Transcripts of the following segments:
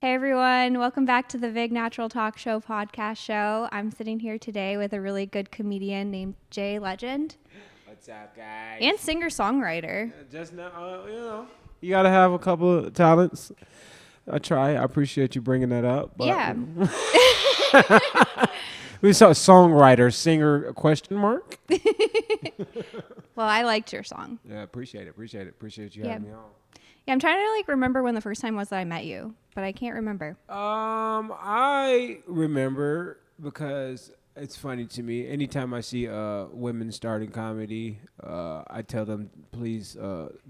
Hey everyone, welcome back to the Vig Natural Talk Show podcast show. I'm sitting here today with a really good comedian named Jay Legend. What's up, guys? And singer-songwriter. Just now, you gotta have a couple of talents. I appreciate you bringing that up. But, Yeah. We saw songwriter, singer, question mark. Well, I liked your song. Yeah, appreciate you having me on. Yeah, I'm trying to remember when the first time was that I met you, but I can't remember. I remember because it's funny to me. Anytime I see women starting comedy, I tell them, please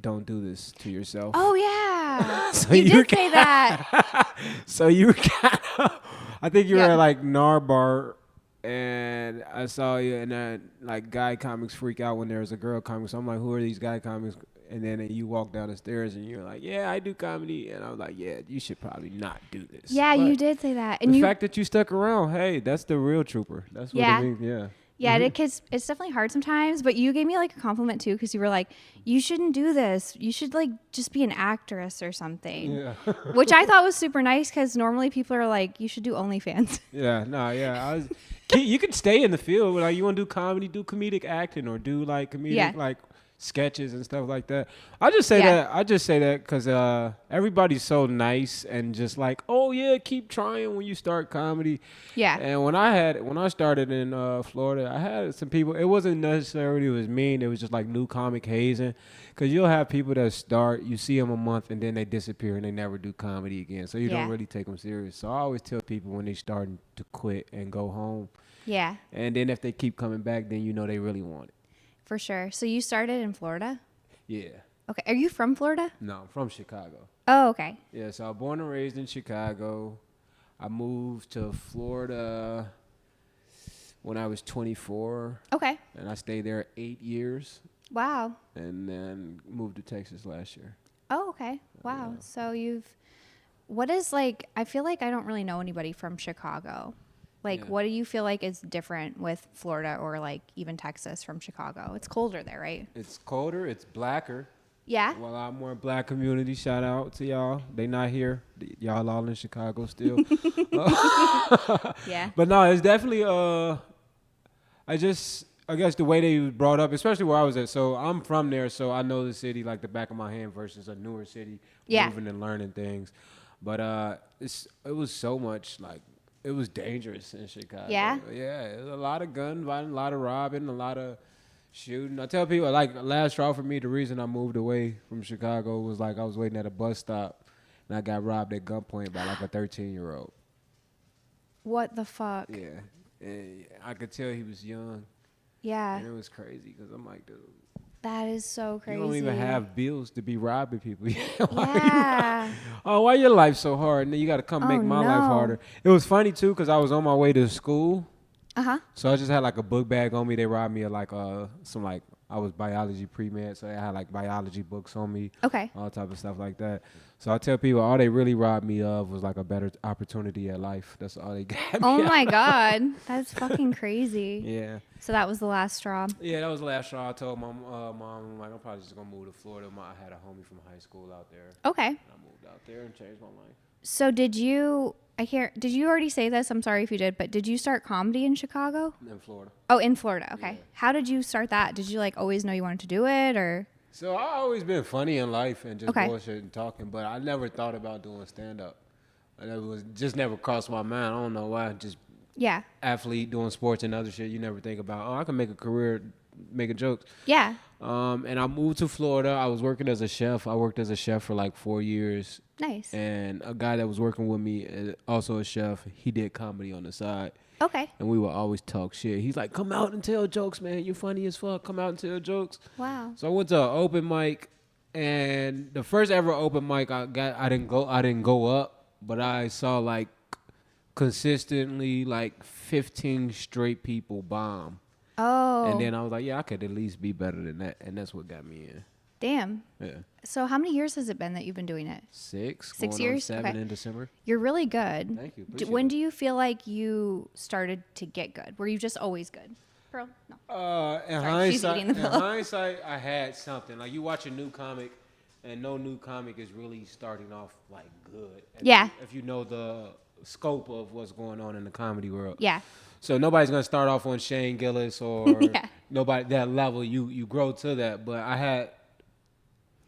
don't do this to yourself. Oh yeah, So you did say that. So you were kind of, I think you were at Narbar, and I saw you, and then guy comics freak out when there's a girl comic. So I'm like, who are these guy comics? And then you walk down the stairs and you're like, yeah, I do comedy. And I was like, yeah, you should probably not do this. Yeah, but you did say that. And the fact that you stuck around, hey, that's the real trooper. That's what it means, yeah. Yeah, it's definitely hard sometimes, but you gave me a compliment too, because you were like, you shouldn't do this. You should just be an actress or something. Yeah. Which I thought was super nice, because normally people are like, you should do OnlyFans. You could stay in the field. You want to do comedy, do comedic acting, or do comedic sketches and stuff like that. I just say that because everybody's so nice and just oh yeah, keep trying when you start comedy. Yeah. And when I started in Florida, I had some people. It wasn't necessarily it was mean. It was just new comic hazing, because you'll have people that start, you see them a month and then they disappear and they never do comedy again. So you don't really take them serious. So I always tell people when they starting to quit and go home. Yeah. And then if they keep coming back, then you know they really want it. For sure. So you started in Florida? Yeah. Okay. Are you from Florida? No, I'm from Chicago. Oh, okay. Yeah, so I was born and raised in Chicago. I moved to Florida when I was 24. Okay. And I stayed there 8 years. Wow. And then moved to Texas last year. Oh, okay. Wow. Yeah. So what is I feel like I don't really know anybody from Chicago. What do you feel like is different with Florida or even Texas from Chicago? It's colder there, right? It's colder. It's blacker. Yeah. Well, a lot more black community. Shout out to y'all. They not here. Y'all all in Chicago still. Yeah. But no, it's definitely I guess the way they was brought up, especially where I was at. So I'm from there, so I know the city like the back of my hand versus a newer city, moving and learning things. But it was so much it was dangerous in Chicago. Yeah? Yeah, it was a lot of gun violence, a lot of robbing, a lot of shooting. I tell people, last straw for me, the reason I moved away from Chicago was I was waiting at a bus stop, and I got robbed at gunpoint by a 13-year-old. What the fuck? Yeah. And I could tell he was young. Yeah. And it was crazy, because I'm like, dude. That is so crazy. You don't even have bills to be robbing people. Yeah. Why your life so hard? And then you got to come make my life harder. It was funny, too, because I was on my way to school. Uh-huh. So I just had a book bag on me. They robbed me of I was biology pre-med, so they had biology books on me. Okay. All type of stuff like that. So I tell people all they really robbed me of was a better opportunity at life. That's all they got me. Oh my God. That's fucking crazy. Yeah. So that was the last straw. Yeah, that was the last straw. I told my mom, I'm probably just going to move to Florida. I had a homie from high school out there. Okay. And I moved out there and changed my life. So did you already say this? I'm sorry if you did, but did you start comedy in Chicago? In Florida. Oh, in Florida. Okay. Yeah. How did you start that? Did you always know you wanted to do it, or? So I always been funny in life and just bullshit and talking, but I never thought about doing stand-up. And it was just never crossed my mind. I don't know why. Just athlete doing sports and other shit. You never think about, I can make a career making jokes. Yeah. And I moved to Florida. I was working as a chef. I worked as a chef for 4 years. Nice. And a guy that was working with me, also a chef, he did comedy on the side. Okay. And we would always talk shit. He's like, come out and tell jokes, man. You're funny as fuck. Come out and tell jokes. Wow. So I went to an open mic, and the first ever open mic I didn't go up, but I saw consistently 15 straight people bomb. Oh. And then I was like, yeah, I could at least be better than that. And that's what got me in. Damn. Yeah. So how many years has it been that you've been doing it? 6 6 going years? on 7 Okay. in December. You're really good. Thank you. When do you feel like you started to get good? Were you just always good? Pearl? No. In Sorry, she's eating the pillow. hindsight, I had something. You watch a new comic, and no new comic is really starting off like good. Yeah. If you know the scope of what's going on in the comedy world. Yeah. So nobody's gonna start off on Shane Gillis or Yeah. nobody that level. You grow to that. But I had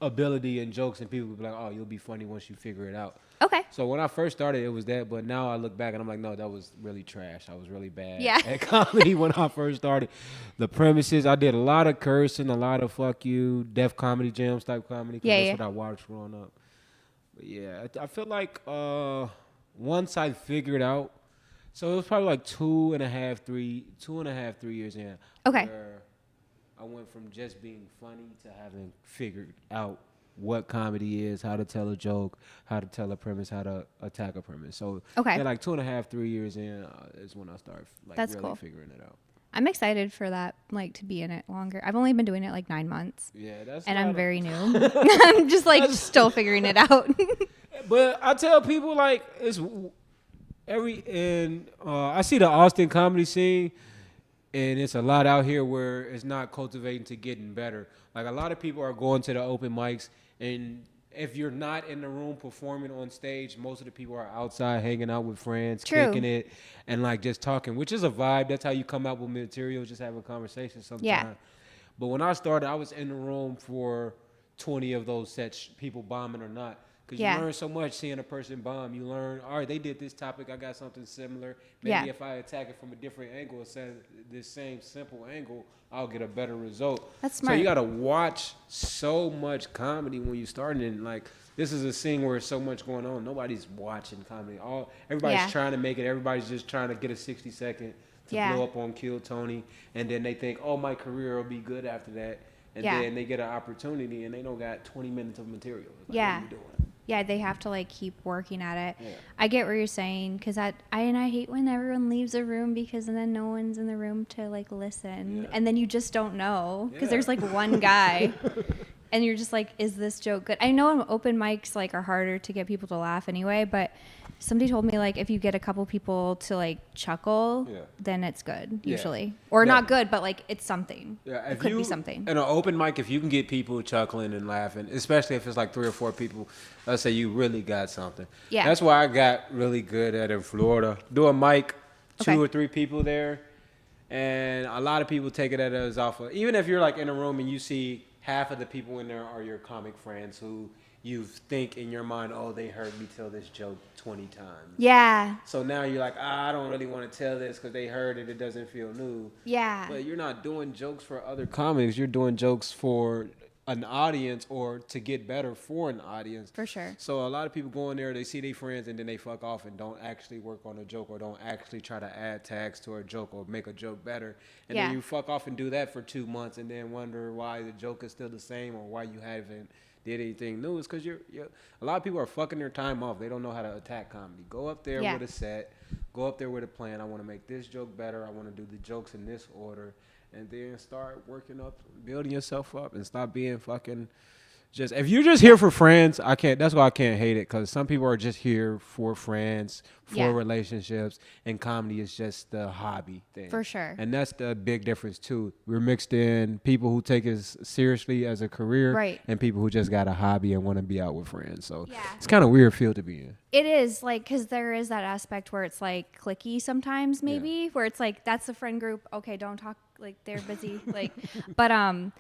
ability and jokes, and people would be like, "Oh, you'll be funny once you figure it out." Okay. So when I first started, it was that, but now I look back and I'm like, no, that was really trash. I was really bad Yeah. at comedy when I first started. The premises, I did a lot of cursing, a lot of fuck you, Def Comedy Jams type comedy, because that's what I watched growing up. But yeah, I feel like once I figured out, so it was probably like 2.5, 3 years in. Okay. Where I went from just being funny to having figured out what comedy is, how to tell a joke, how to tell a premise, how to attack a premise. So Okay. like 2.5, 3 years in is when I started That's really cool. figuring it out. I'm excited for that, like to be in it longer. I've only been doing it like 9 months. Yeah, and I'm very new. I'm just like still figuring it out. But I tell people like it's I see the Austin comedy scene, and it's a lot out here where it's not cultivating to getting better. Like a lot of people are going to the open mics, and if you're not in the room performing on stage, most of the people are outside hanging out with friends, kicking it, and like just talking, which is a vibe. That's how you come out with material, just have a conversation sometimes. Yeah. But when I started, I was in the room for 20 of those sets, people bombing or not. Because you learn so much seeing a person bomb. You learn, all right, they did this topic, I got something similar. Maybe if I attack it from a different angle instead of this same simple angle, I'll get a better result. That's smart. So you got to watch so much comedy when you starting. And like, this is a scene where there's so much going on. Nobody's watching comedy. Everybody's trying to make it. Everybody's just trying to get a 60-second to blow up on Kill Tony. And then they think, oh, my career will be good after that. And then they get an opportunity and they don't got 20 minutes of material. Like, what are you doing? Yeah, they have to like keep working at it. Yeah. I get what you're saying because I hate when everyone leaves a room because then no one's in the room to like listen, and then you just don't know because there's like one guy, and you're just like, is this joke good? I know open mics like are harder to get people to laugh anyway, but somebody told me like if you get a couple people to like chuckle, then it's good usually, or not good, but like it's something. Yeah, it could be something. In an open mic, if you can get people chuckling and laughing, especially if it's like 3 or 4 people, let's say you really got something. Yeah, that's why I got really good at in Florida. Do a mic, 2 or 3 people there, and a lot of people take it as off of. Even if you're like in a room and you see half of the people in there are your comic friends who you think in your mind, oh, they heard me tell this joke 20 times. Yeah. So now you're like, I don't really want to tell this because they heard it. It doesn't feel new. Yeah. But you're not doing jokes for other comics. You're doing jokes for an audience or to get better for an audience. For sure. So a lot of people go in there, they see their friends, and then they fuck off and don't actually work on a joke or don't actually try to add tags to a joke or make a joke better. And then you fuck off and do that for 2 months and then wonder why the joke is still the same or why you haven't did anything new. Is because you're a lot of people are fucking their time off. They don't know how to attack comedy. Go up there with a set. Go up there with a plan. I want to make this joke better. I want to do the jokes in this order. And then start working up, building yourself up, and stop being fucking just. If you're just here for friends, I can't. That's why I can't hate it, because some people are just here for friends, for relationships, and comedy is just the hobby thing. For sure. And that's the big difference too. We're mixed in people who take it seriously as a career, and people who just got a hobby and want to be out with friends. So it's kind of weird field to be in. It is, like, because there is that aspect where it's like cliquey sometimes, maybe, where it's like that's the friend group. Okay, don't talk. Like they're busy, like, but I'm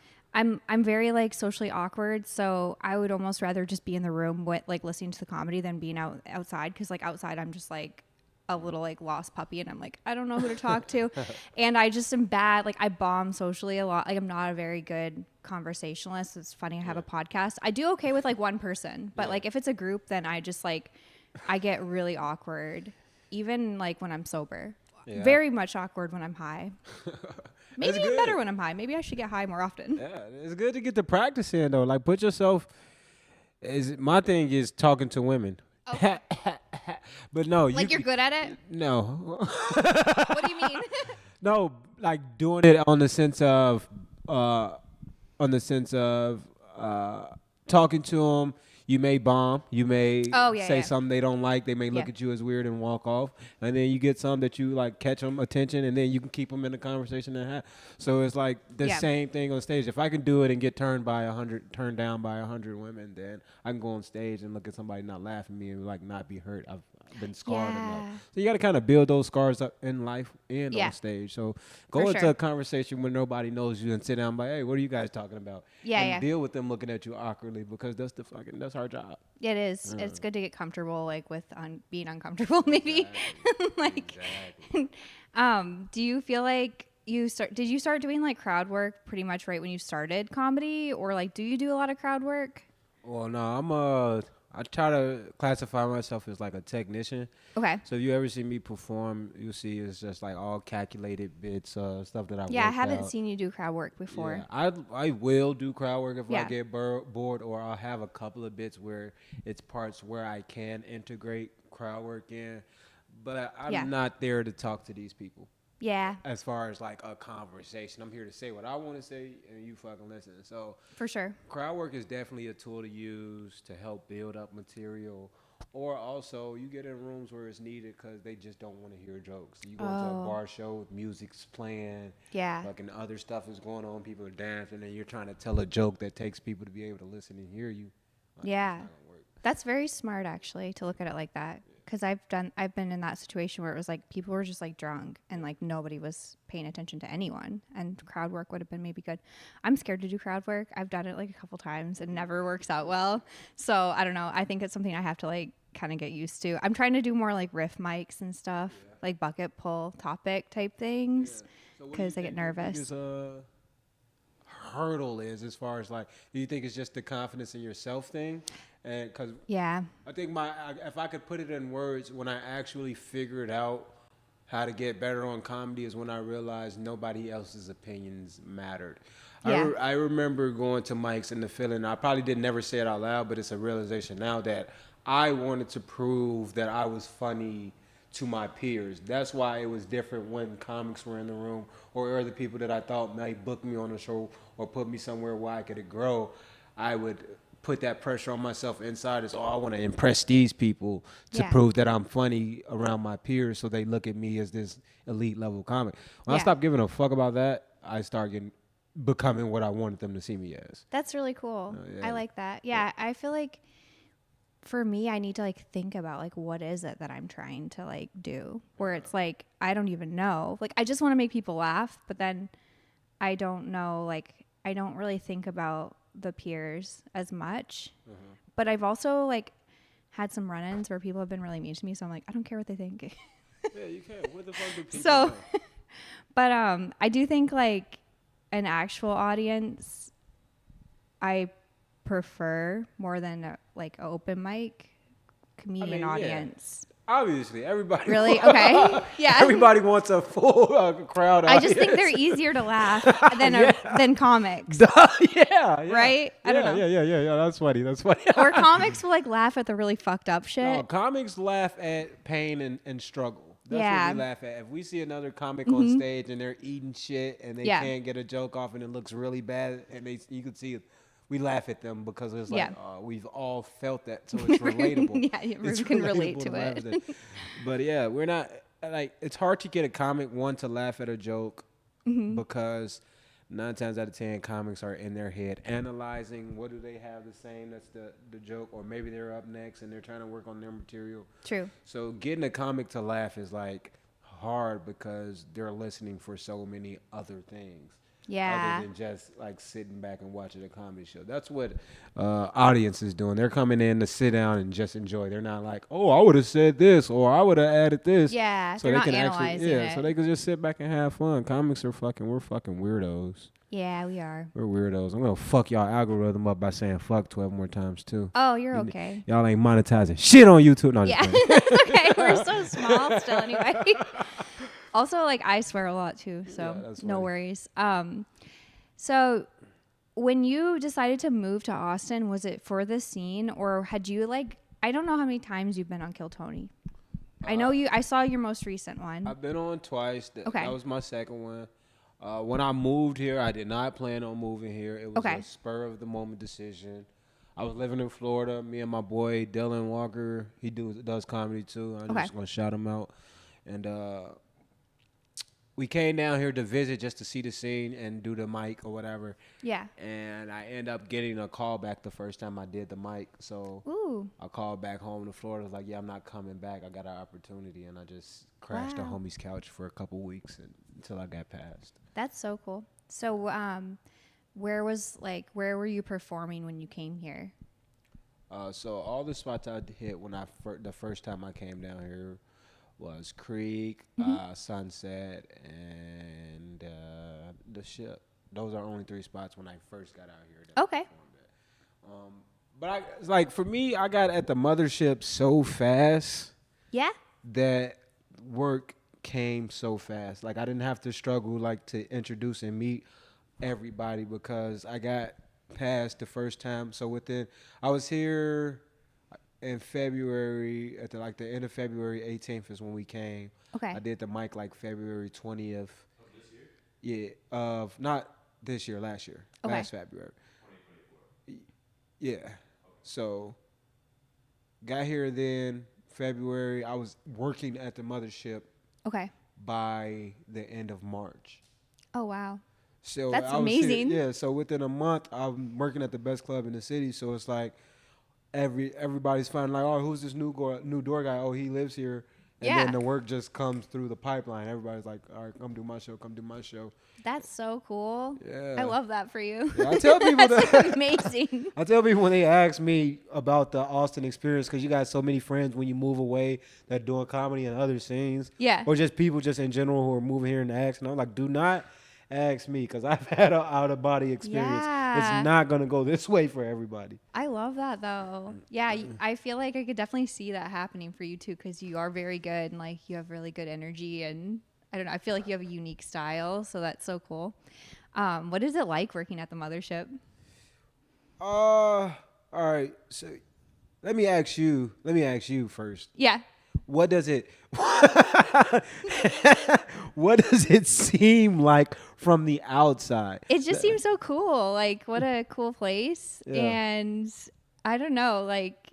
very like socially awkward, so I would almost rather just be in the room with like listening to the comedy than being outside, because like outside I'm just like a little like lost puppy, and I'm like, I don't know who to talk to, and I just am bad. Like I bomb socially a lot. Like I'm not a very good conversationalist. It's funny I have a podcast. I do okay with like one person, but like if it's a group, then I just like I get really awkward, even like when I'm sober. Yeah. Very much awkward when I'm high. Maybe I'm better when I'm high. Maybe I should get high more often. Yeah, it's good to get the practice in though. Like put yourself. My thing is talking to women. Okay. But no, like you're good at it. No. What do you mean? No, like doing it on the sense of talking to them. You may bomb. You may Oh, yeah, say yeah. something they don't like. They may look Yeah. at you as weird and walk off. And then you get some that you like catch them attention, and then you can keep them in the conversation and have. So it's like the Yeah. same thing on stage. If I can do it and get turned down by 100 women, then I can go on stage and look at somebody not laughing at me and like not be hurt. I've been scarred enough. Yeah. So you got to kind of build those scars up in life and Yeah. on stage. So go For into sure. a conversation when nobody knows you and sit down by, hey, what are you guys talking about? Yeah, and yeah. deal with them looking at you awkwardly because that's our job. It is. It's good to get comfortable, like with being uncomfortable, maybe. Like, Exactly. do you feel like did you start doing like crowd work pretty much right when you started comedy, or like do you do a lot of crowd work? Well, no, I try to classify myself as like a technician. Okay. So if you ever see me perform, you'll see it's just like all calculated bits, stuff that I Yeah, I worked haven't out. seen you do crowd work before. Yeah, I will do crowd work if I Yeah. get bored, or I'll have a couple of bits where it's parts where I can integrate crowd work in. But I'm Yeah. not there to talk to these people. Yeah, As far as like a conversation, I'm here to say what I want to say, and you fucking listen. So for sure. crowd work is definitely a tool to use to help build up material, or also you get in rooms where it's needed because they just don't want to hear jokes. You go into a bar show with music's playing, Yeah. fucking other stuff is going on, people are dancing, and you're trying to tell a joke that takes people to be able to listen and hear you. Like, Yeah. it's not gonna work. That's very smart, actually, to look at it like that. Because I've been in that situation where it was like people were just like drunk and like nobody was paying attention to anyone, and crowd work would have been maybe good. I'm scared to do crowd work. I've done it like a couple times. It never works out well. So I don't know. I think it's something I have to like kind of get used to. I'm trying to do more like riff mics and stuff, like bucket pull topic type things, So what do you because I get think your nervous. biggest, hurdle is as far as like, do you think it's just the confidence in yourself thing? And because Yeah. I think if I could put it in words, when I actually figured out how to get better on comedy is when I realized nobody else's opinions mattered. Yeah. I remember going to mics and the feeling, I probably did never say it out loud, but it's a realization now that I wanted to prove that I was funny to my peers. That's why it was different when comics were in the room or other people that I thought might book me on a show or put me somewhere where I could grow. I would put that pressure on myself inside as, I want to impress these people to Yeah. prove that I'm funny around my peers so they look at me as this elite level comic. When I Yeah. stopped giving a fuck about that, I started becoming what I wanted them to see me as. That's really cool. yeah. I like that. Yeah, I feel like for me, I need to like think about like what is it that I'm trying to like do, where it's like I don't even know. Like I just want to make people laugh, but then I don't know, like I don't really think about the peers as much. But I've also like had some run-ins where people have been really mean to me, so I'm like I don't care what they think. Yeah, you can. What the fuck do people So know? but I do think like an actual audience I prefer more than like an open mic comedian yeah. audience. Obviously, everybody. Really? Okay. Yeah. Everybody wants a full crowd. I just think they're easier to laugh than comics, yeah. right? I don't know. Yeah. That's funny. Or comics will like laugh at the really fucked up shit. No, comics laugh at pain and struggle. That's Yeah. what we laugh at. If we see another comic on stage and they're eating shit and they Yeah. can't get a joke off and it looks really bad, and you can see we laugh at them because it's like Yeah. we've all felt that, so it's relatable. Yeah, you It's can relate relatable to laugh it. at that. But yeah, we're not like, it's hard to get a comic to laugh at a joke because 9 times out of 10 comics are in their head analyzing what do they have the same that's the joke, or maybe they're up next and they're trying to work on their material. True. So getting a comic to laugh is like hard because they're listening for so many other things. Yeah. Other than just like sitting back and watching a comedy show. That's what audience is doing. They're coming in to sit down and just enjoy. They're not like, oh, I would have said this or I would have added this. Yeah. So They're they not can analyzing it. so they can just sit back and have fun. Comics are we're fucking weirdos. Yeah, we are. We're weirdos. I'm gonna fuck y'all algorithm up by saying fuck 12 more times too. Oh, you're okay. Y'all ain't monetizing shit on YouTube. No, Yeah. just kidding. It's okay. We're so small still anyway. Also, like I swear a lot too, so Yeah, that's no funny. worries. So when you decided to move to Austin, was it for the scene, or had you like, I don't know how many times you've been on Kill Tony. I know I saw your most recent one. I've been on twice. Okay. That was my second one. When I moved here, I did not plan on moving here. It was Okay. a spur of the moment decision. I was living in Florida. Me and my boy Dylan Walker, he does comedy too. I'm Okay. just gonna shout him out. And we came down here to visit just to see the scene and do the mic or whatever. Yeah. And I end up getting a call back the first time I did the mic. So Ooh. I called back home to Florida. I was like, yeah, I'm not coming back. I got an opportunity. And I just crashed the Wow. homie's couch for a couple weeks until I got passed. That's so cool. So, where were you performing when you came here? So all the spots I hit when the first time I came down here was Creek, Sunset, and the Ship. Those are only 3 spots when I first got out here. That I Okay. performed at. But it's like for me, I got at the Mothership so fast Yeah. that work came so fast. Like I didn't have to struggle like to introduce and meet everybody because I got past the first time. So I was here in February at the end of February 18th is when we came. Okay. I did the mic like February 20th. Of this year? Yeah, of not this year, last year. Okay. Last February. 2024. Yeah. Okay. So got here then February. I was working at the Mothership Okay. by the end of March. Oh wow. So That's I was here- amazing. yeah, so within a month I'm working at the best club in the city. So it's like everybody's finding like, oh, who's this new door guy? Oh, he lives here. And Yeah. then the work just comes through the pipeline. Everybody's like, all right, come do my show, come do my show. That's so cool. Yeah. I love that for you. Yeah, I tell people That's that. amazing. I tell people when they ask me about the Austin experience, because you got so many friends when you move away that doing comedy and other scenes. Yeah. Or just people just in general who are moving here and ask. And I'm like, do not ask me because I've had an out-of-body experience. Yeah. It's not going to go this way for everybody. I love that though. Yeah, I feel like I could definitely see that happening for you too because you are very good and like you have really good energy and I don't know. I feel like you have a unique style, so that's so cool. What is it like working at the Mothership? All right. So let me ask you first. Yeah. What does it what does it seem like from the outside? It just seems so cool. Like what a cool place. Yeah. And I don't know, like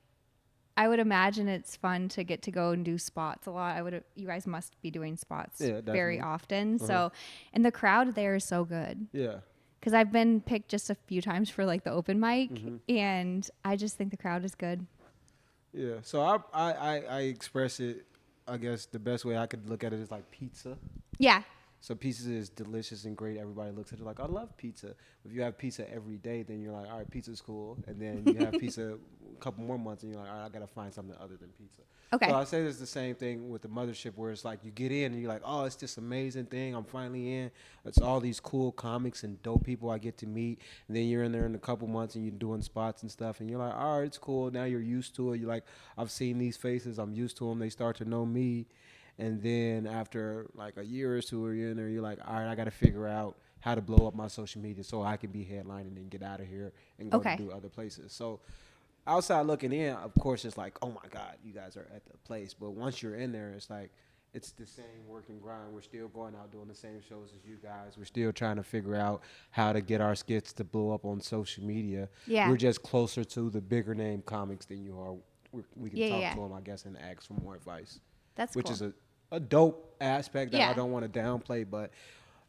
I would imagine it's fun to get to go and do spots a lot. You guys must be doing spots very definitely. often. So, and the crowd there is so good. Yeah. Because I've been picked just a few times for like the open mic, and I just think the crowd is good. Yeah. So I express it, I guess the best way I could look at it is like pizza. Yeah. So pizza is delicious and great. Everybody looks at it like, I love pizza. If you have pizza every day, then you're like, all right, pizza's cool. And then you have pizza a couple more months, and you're like, all right, I got to find something other than pizza. Okay. So I say it's the same thing with the Mothership, where it's like you get in and you're like, oh, it's this amazing thing. I'm finally in. It's all these cool comics and dope people I get to meet. And then you're in there in a couple months and you're doing spots and stuff. And you're like, all right, it's cool. Now you're used to it. You're like, I've seen these faces. I'm used to them. They start to know me. And then after like a year or two, you're in there, you're like, all right, I got to figure out how to blow up my social media so I can be headlining and get out of here and go to do other places. So outside looking in, of course, it's like, oh my God, you guys are at the place. But once you're in there, it's like, it's the same work and grind. We're still going out doing the same shows as you guys. We're still trying to figure out how to get our skits to blow up on social media. Yeah. We're just closer to the bigger name comics than you are. We can talk to them, I guess, and ask for more advice. That's which cool. is a dope aspect that I don't want to downplay, but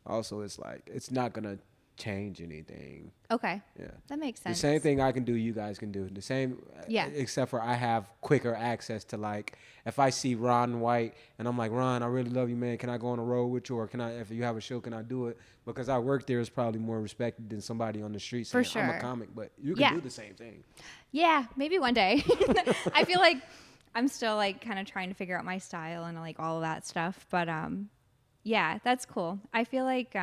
also it's like it's not gonna change anything. Okay. Yeah. That makes sense. The same thing I can do, you guys can do. The same, except for I have quicker access to, like, if I see Ron White and I'm like, Ron, I really love you, man. Can I go on a road with you? Or can I, if you have a show, can I do it? Because I work there is probably more respected than somebody on the street saying, I'm a comic, but you can do the same thing. Yeah, maybe one day. I feel like I'm still like kind of trying to figure out my style and like all of that stuff. But yeah, that's cool. I feel like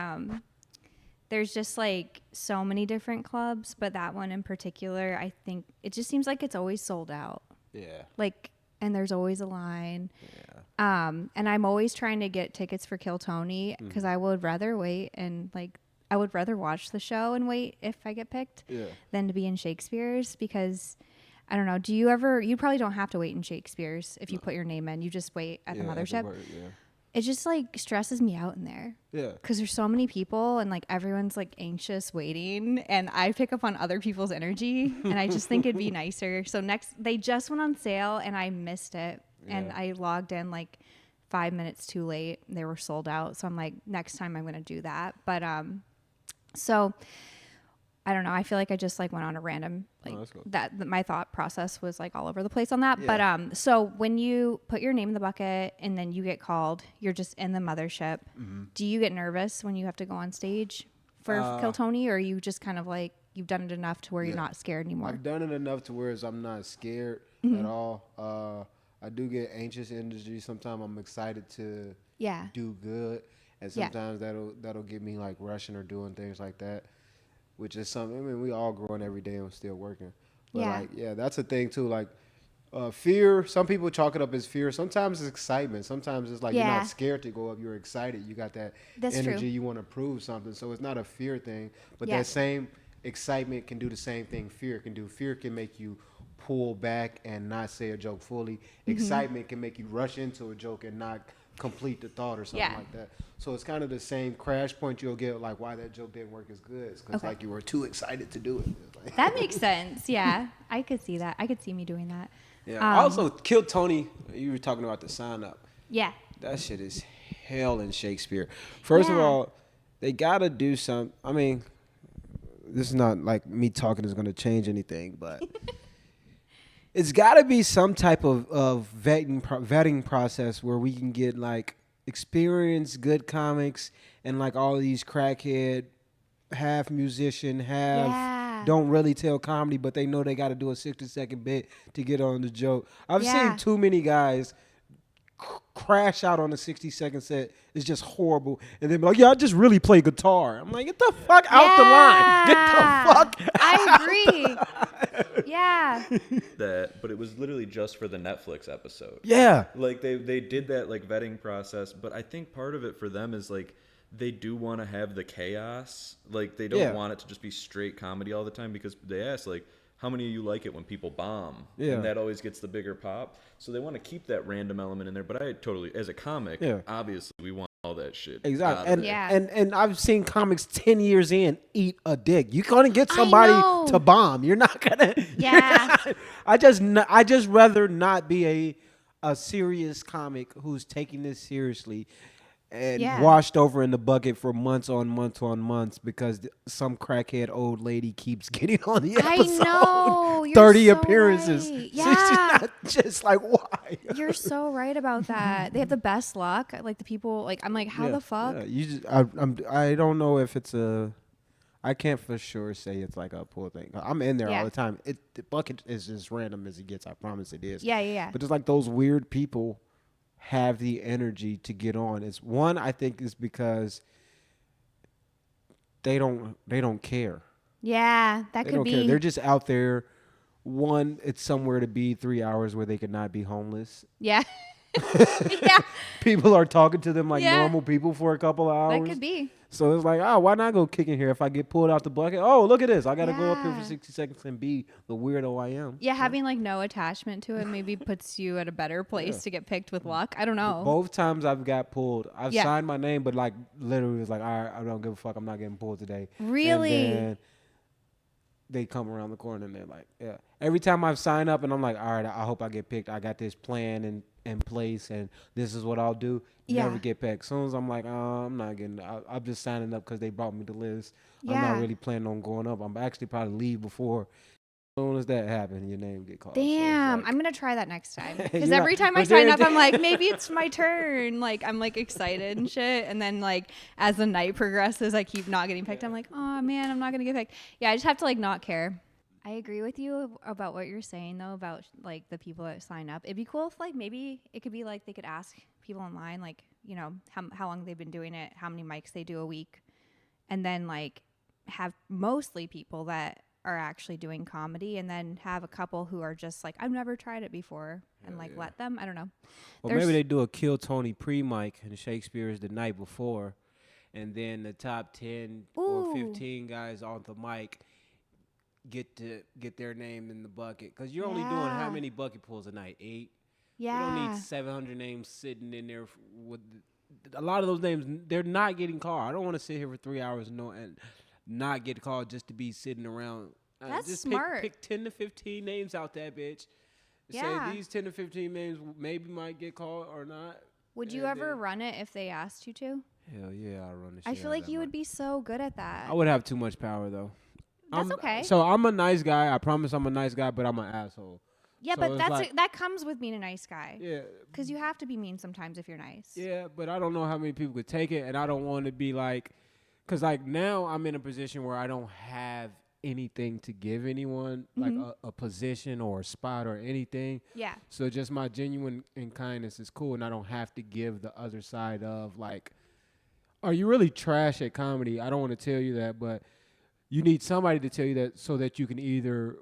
there's just like so many different clubs, but that one in particular, I think it just seems like it's always sold out. Yeah. Like, and there's always a line. Yeah. And I'm always trying to get tickets for Kill Tony because I would rather wait and like I would rather watch the show and wait if I get picked than to be in Shakespeare's because I don't know. You probably don't have to wait in Shakespeare's if you put your name in. You just wait at the Mothership. it just like stresses me out in there. Yeah. Because there's so many people and like everyone's like anxious waiting, and I pick up on other people's energy, and I just think it'd be nicer. So they just went on sale and I missed it, and Yeah. I logged in like 5 minutes too late. They were sold out. So I'm like, next time I'm gonna do that. But so I don't know. I feel like I just like went on a random like that's cool. that my thought process was like all over the place on that. Yeah. But so when you put your name in the bucket and then you get called, you're just in the mothership. Mm-hmm. Do you get nervous when you have to go on stage for Kill Tony, or are you just kind of like you've done it enough to where you're not scared anymore? I've done it enough to where I'm not scared at all. I do get anxious energy. Sometimes I'm excited to do good, and sometimes that'll get me like rushing or doing things like that. Which is something, I mean, we all growing every day and still working. But that's a thing too. Like fear, some people chalk it up as fear. Sometimes it's excitement. Sometimes it's like you're not scared to go up. You're excited. You got that energy. True. You want to prove something. So it's not a fear thing. But that same excitement can do the same thing fear can do. Fear can make you pull back and not say a joke fully. Excitement can make you rush into a joke and not complete the thought or something like that. So it's kind of the same crash point you'll get, like why that joke didn't work as good. It's because like you were too excited to do it. Like that makes sense. Yeah, I could see that. I could see me doing that. Yeah. Also, Kill Tony. You were talking about the sign up. Yeah. That shit is hell in Shakespeare. First of all, they gotta do some. I mean, this is not like me talking is gonna change anything, but. It's got to be some type of vetting process where we can get like experienced, good comics, and like all of these crackhead, half musician, half don't really tell comedy, but they know they got to do a 60-second bit to get on the joke. I've seen too many guys crash out on a 60-second set. It's just horrible, and then be like, "Yeah, I just really play guitar." I'm like, "Get the fuck out the line! Get the fuck!" I agree. Yeah. That, but it was literally just for the Netflix episode. Yeah. Like they did that like vetting process, but I think part of it for them is like they do want to have the chaos. Like they don't want it to just be straight comedy all the time, because they ask like, how many of you like it when people bomb? Yeah. And that always gets the bigger pop. So they want to keep that random element in there. But I totally, as a comic, obviously we want all that shit. Exactly. And I've seen comics 10 years in eat a dick. You're going to get somebody to bomb. You're not going to. Yeah. I just rather not be a serious comic who's taking this seriously and washed over in the bucket for months on months because some crackhead old lady keeps getting on the episode. I know. You're 30 so appearances. Right. Yeah. She's not just like, why? You're so right about that. They have the best luck. Like the people, like I'm like, how the fuck? Yeah. You just, I don't know if it's I can't for sure say it's like a pull thing. I'm in there all the time. The bucket is as random as it gets. I promise it is. Yeah. But it's like those weird people have the energy to get on. It's one, I think, is because they don't care. Yeah, that could be. Care. They're just out there. One, it's somewhere to be 3 hours where they could not be homeless. Yeah. Yeah. People are talking to them like normal people for a couple of hours. That could be. So it's like, why not go kick in here if I get pulled out the bucket? Oh, look at this. I got to go up here for 60 seconds and be the weirdo I am. Yeah, having like no attachment to it maybe puts you at a better place to get picked with luck. I don't know. Both times I've got pulled, I've signed my name, but like literally was like, all right, I don't give a fuck. I'm not getting pulled today. Really? And then they come around the corner and they're like, yeah. Every time I've signed up and I'm like, all right, I hope I get picked. I got this plan in place and this is what I'll do. Never get picked. As soon as I'm like, I'm not getting, I'm just signing up because they brought me the list. I'm not really planning on going up. I'm actually probably leave before. As soon as that happens, your name get called. Damn, so like, I'm gonna try that next time. Because every time I sign up, I'm like, maybe it's my turn. Like I'm like excited and shit. And then like as the night progresses, I keep not getting picked. I'm like, oh man, I'm not gonna get picked. Yeah, I just have to like not care. I agree with you about what you're saying though about like the people that sign up. It'd be cool if like maybe it could be like they could ask people online like, you know, how long they've been doing it, how many mics they do a week, and then like have mostly people that are actually doing comedy, and then have a couple who are just like, I've never tried it before, and like let them. I don't know. Well, maybe they do a Kill Tony pre-mic and Shakespeare's the night before, and then the top 10 or 15 guys on the mic get their name in the bucket, because you're only doing how many bucket pulls a night? 8. Yeah. You don't need 700 names sitting in there with a lot of those names, they're not getting called. I don't want to sit here for 3 hours and not get called just to be sitting around. That's just smart. Pick 10 to 15 names out that bitch. Yeah. Say these 10 to 15 names maybe might get called or not. Would you ever run it if they asked you to? Hell yeah, I'll run the shit I feel out of like that you would mug. be so good at that. I would have too much power though. That's okay. So I'm a nice guy. I promise I'm a nice guy, but I'm an asshole. Yeah, So but it's that comes with being a nice guy. Yeah. Because you have to be mean sometimes if you're nice. Yeah, but I don't know how many people could take it, and I don't want to be like, because like now I'm in a position where I don't have anything to give anyone, like a position or a spot or anything. Yeah. So just my genuine and kindness is cool, and I don't have to give the other side of like, are you really trash at comedy? I don't want to tell you that, but you need somebody to tell you that so that you can either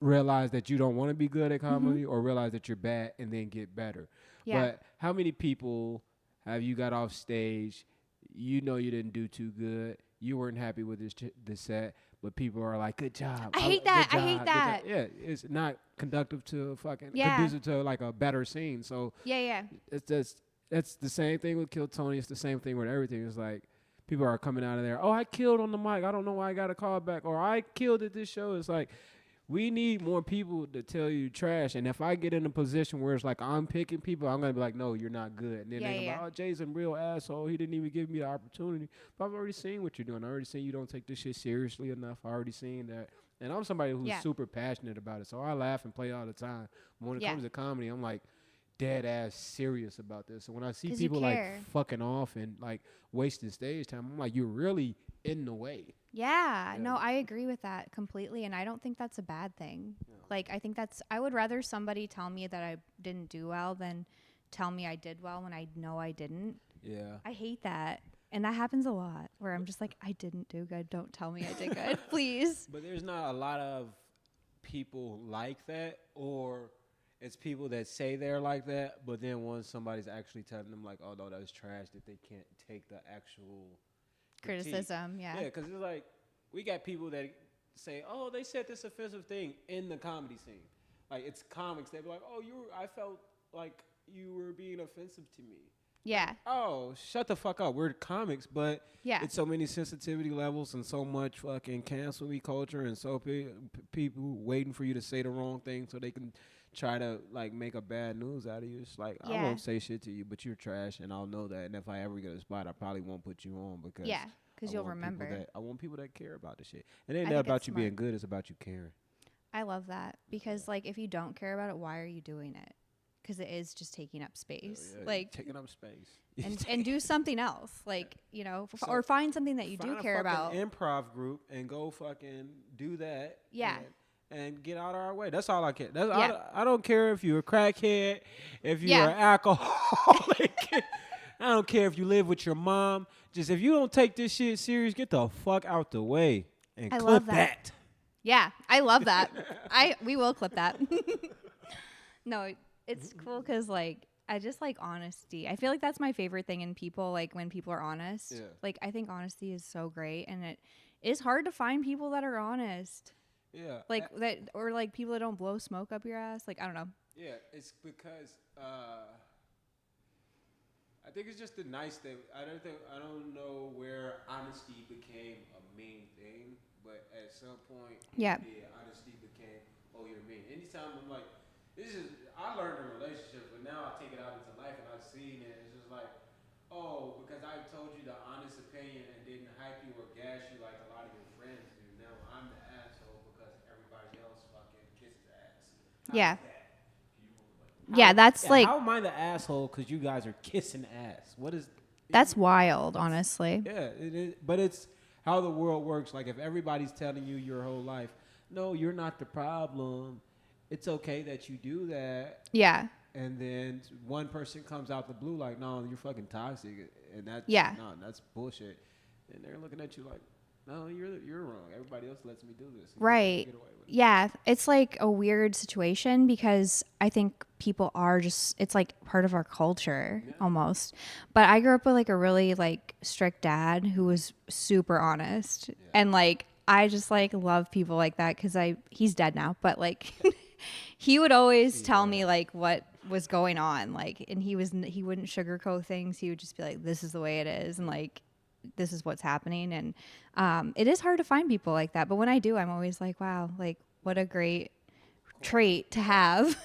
realize that you don't want to be good at comedy or realize that you're bad and then get better. Yeah. But how many people have you got off stage, you know you didn't do too good, you weren't happy with this set, but people are like, good job. I hate that. Good I hate job, good that. job. Yeah, it's not conducive to Yeah. conducive to like a better scene. So Yeah. it's just, that's the same thing with Kill Tony. It's the same thing with everything. It's like people are coming out of there, oh, I killed on the mic. I don't know why I got a call back. Or I killed at this show. It's like, we need more people to tell you trash. And if I get in a position where it's like I'm picking people, I'm going to be like, no, you're not good. And then they're like, oh, Jay's a real asshole. He didn't even give me the opportunity. But I've already seen what you're doing. I already seen you don't take this shit seriously enough. I already seen that. And I'm somebody who's super passionate about it. So I laugh and play all the time. But when it comes to comedy, I'm like dead ass serious about this. So when I see people like fucking off and like wasting stage time, I'm like, you're really in the way. Yeah, no, I agree with that completely, and I don't think that's a bad thing. No. Like, I think I would rather somebody tell me that I didn't do well than tell me I did well when I know I didn't. Yeah. I hate that. And that happens a lot where I'm just like, I didn't do good. Don't tell me I did good, please. But there's not a lot of people like that, or it's people that say they're like that, but then once somebody's actually telling them like, oh, no, that was trash, that they can't take the actual criticism. Yeah, because it's like we got people that say, oh, they said this offensive thing in the comedy scene. Like, it's comics. They be like, oh, I felt like you were being offensive to me. Yeah. Like, oh, shut the fuck up. We're comics, but it's so many sensitivity levels and so much fucking cancel me culture and so people waiting for you to say the wrong thing so they can try to like make a bad news out of you. It's like, I won't say shit to you, but you're trash, and I'll know that. And if I ever get a spot, I probably won't put you on because you'll remember. I want people that care about the shit. And it ain't about you being good. It's about you caring. I love that because like if you don't care about it, why are you doing it? Because it is just taking up space. Like taking up space. and do something else, like or find something that you do care about. Improv group and go fucking do that. Yeah. And get out of our way. That's all I care. I don't care if you're a crackhead, if you're an alcoholic. I don't care if you live with your mom. Just if you don't take this shit serious, get the fuck out the way and clip that. Yeah, I love that. We will clip that. No, it's cool because like I just like honesty. I feel like that's my favorite thing in people. Like when people are honest. Yeah. Like I think honesty is so great, and it is hard to find people that are honest. Yeah. Like that, or like people that don't blow smoke up your ass. Like I don't know. Yeah, it's because I think it's just the nice thing. I don't know where honesty became a main thing, but at some point, honesty became, oh, you're mean. Anytime I'm like, I learned in relationships, but now I take it out into life and I've seen it. It's just like, oh, because I told you the honest opinion and didn't hype you or gas you like a lot of your friends do. Now I'm the asshole because everybody else fucking kisses ass. That's like. How am I the asshole because you guys are kissing ass? What is? That's wild, honestly. Yeah, it is, but it's how the world works. Like if everybody's telling you your whole life, no, you're not the problem. It's okay that you do that. Yeah. And then one person comes out the blue like, no, you're fucking toxic, and that's that's bullshit. And they're looking at you like, no, you're wrong. Everybody else lets me do this. Right. Yeah, it's like a weird situation because I think people are it's like part of our culture almost. But I grew up with like a really like strict dad who was super honest, and like I just like love people like that because he's dead now, but like he would always tell me like what was going on, like, and he wouldn't sugarcoat things. He would just be like, "This is the way it is," and like, "This is what's happening." And it is hard to find people like that, but when I do, I'm always like, "Wow, like what a great trait to have."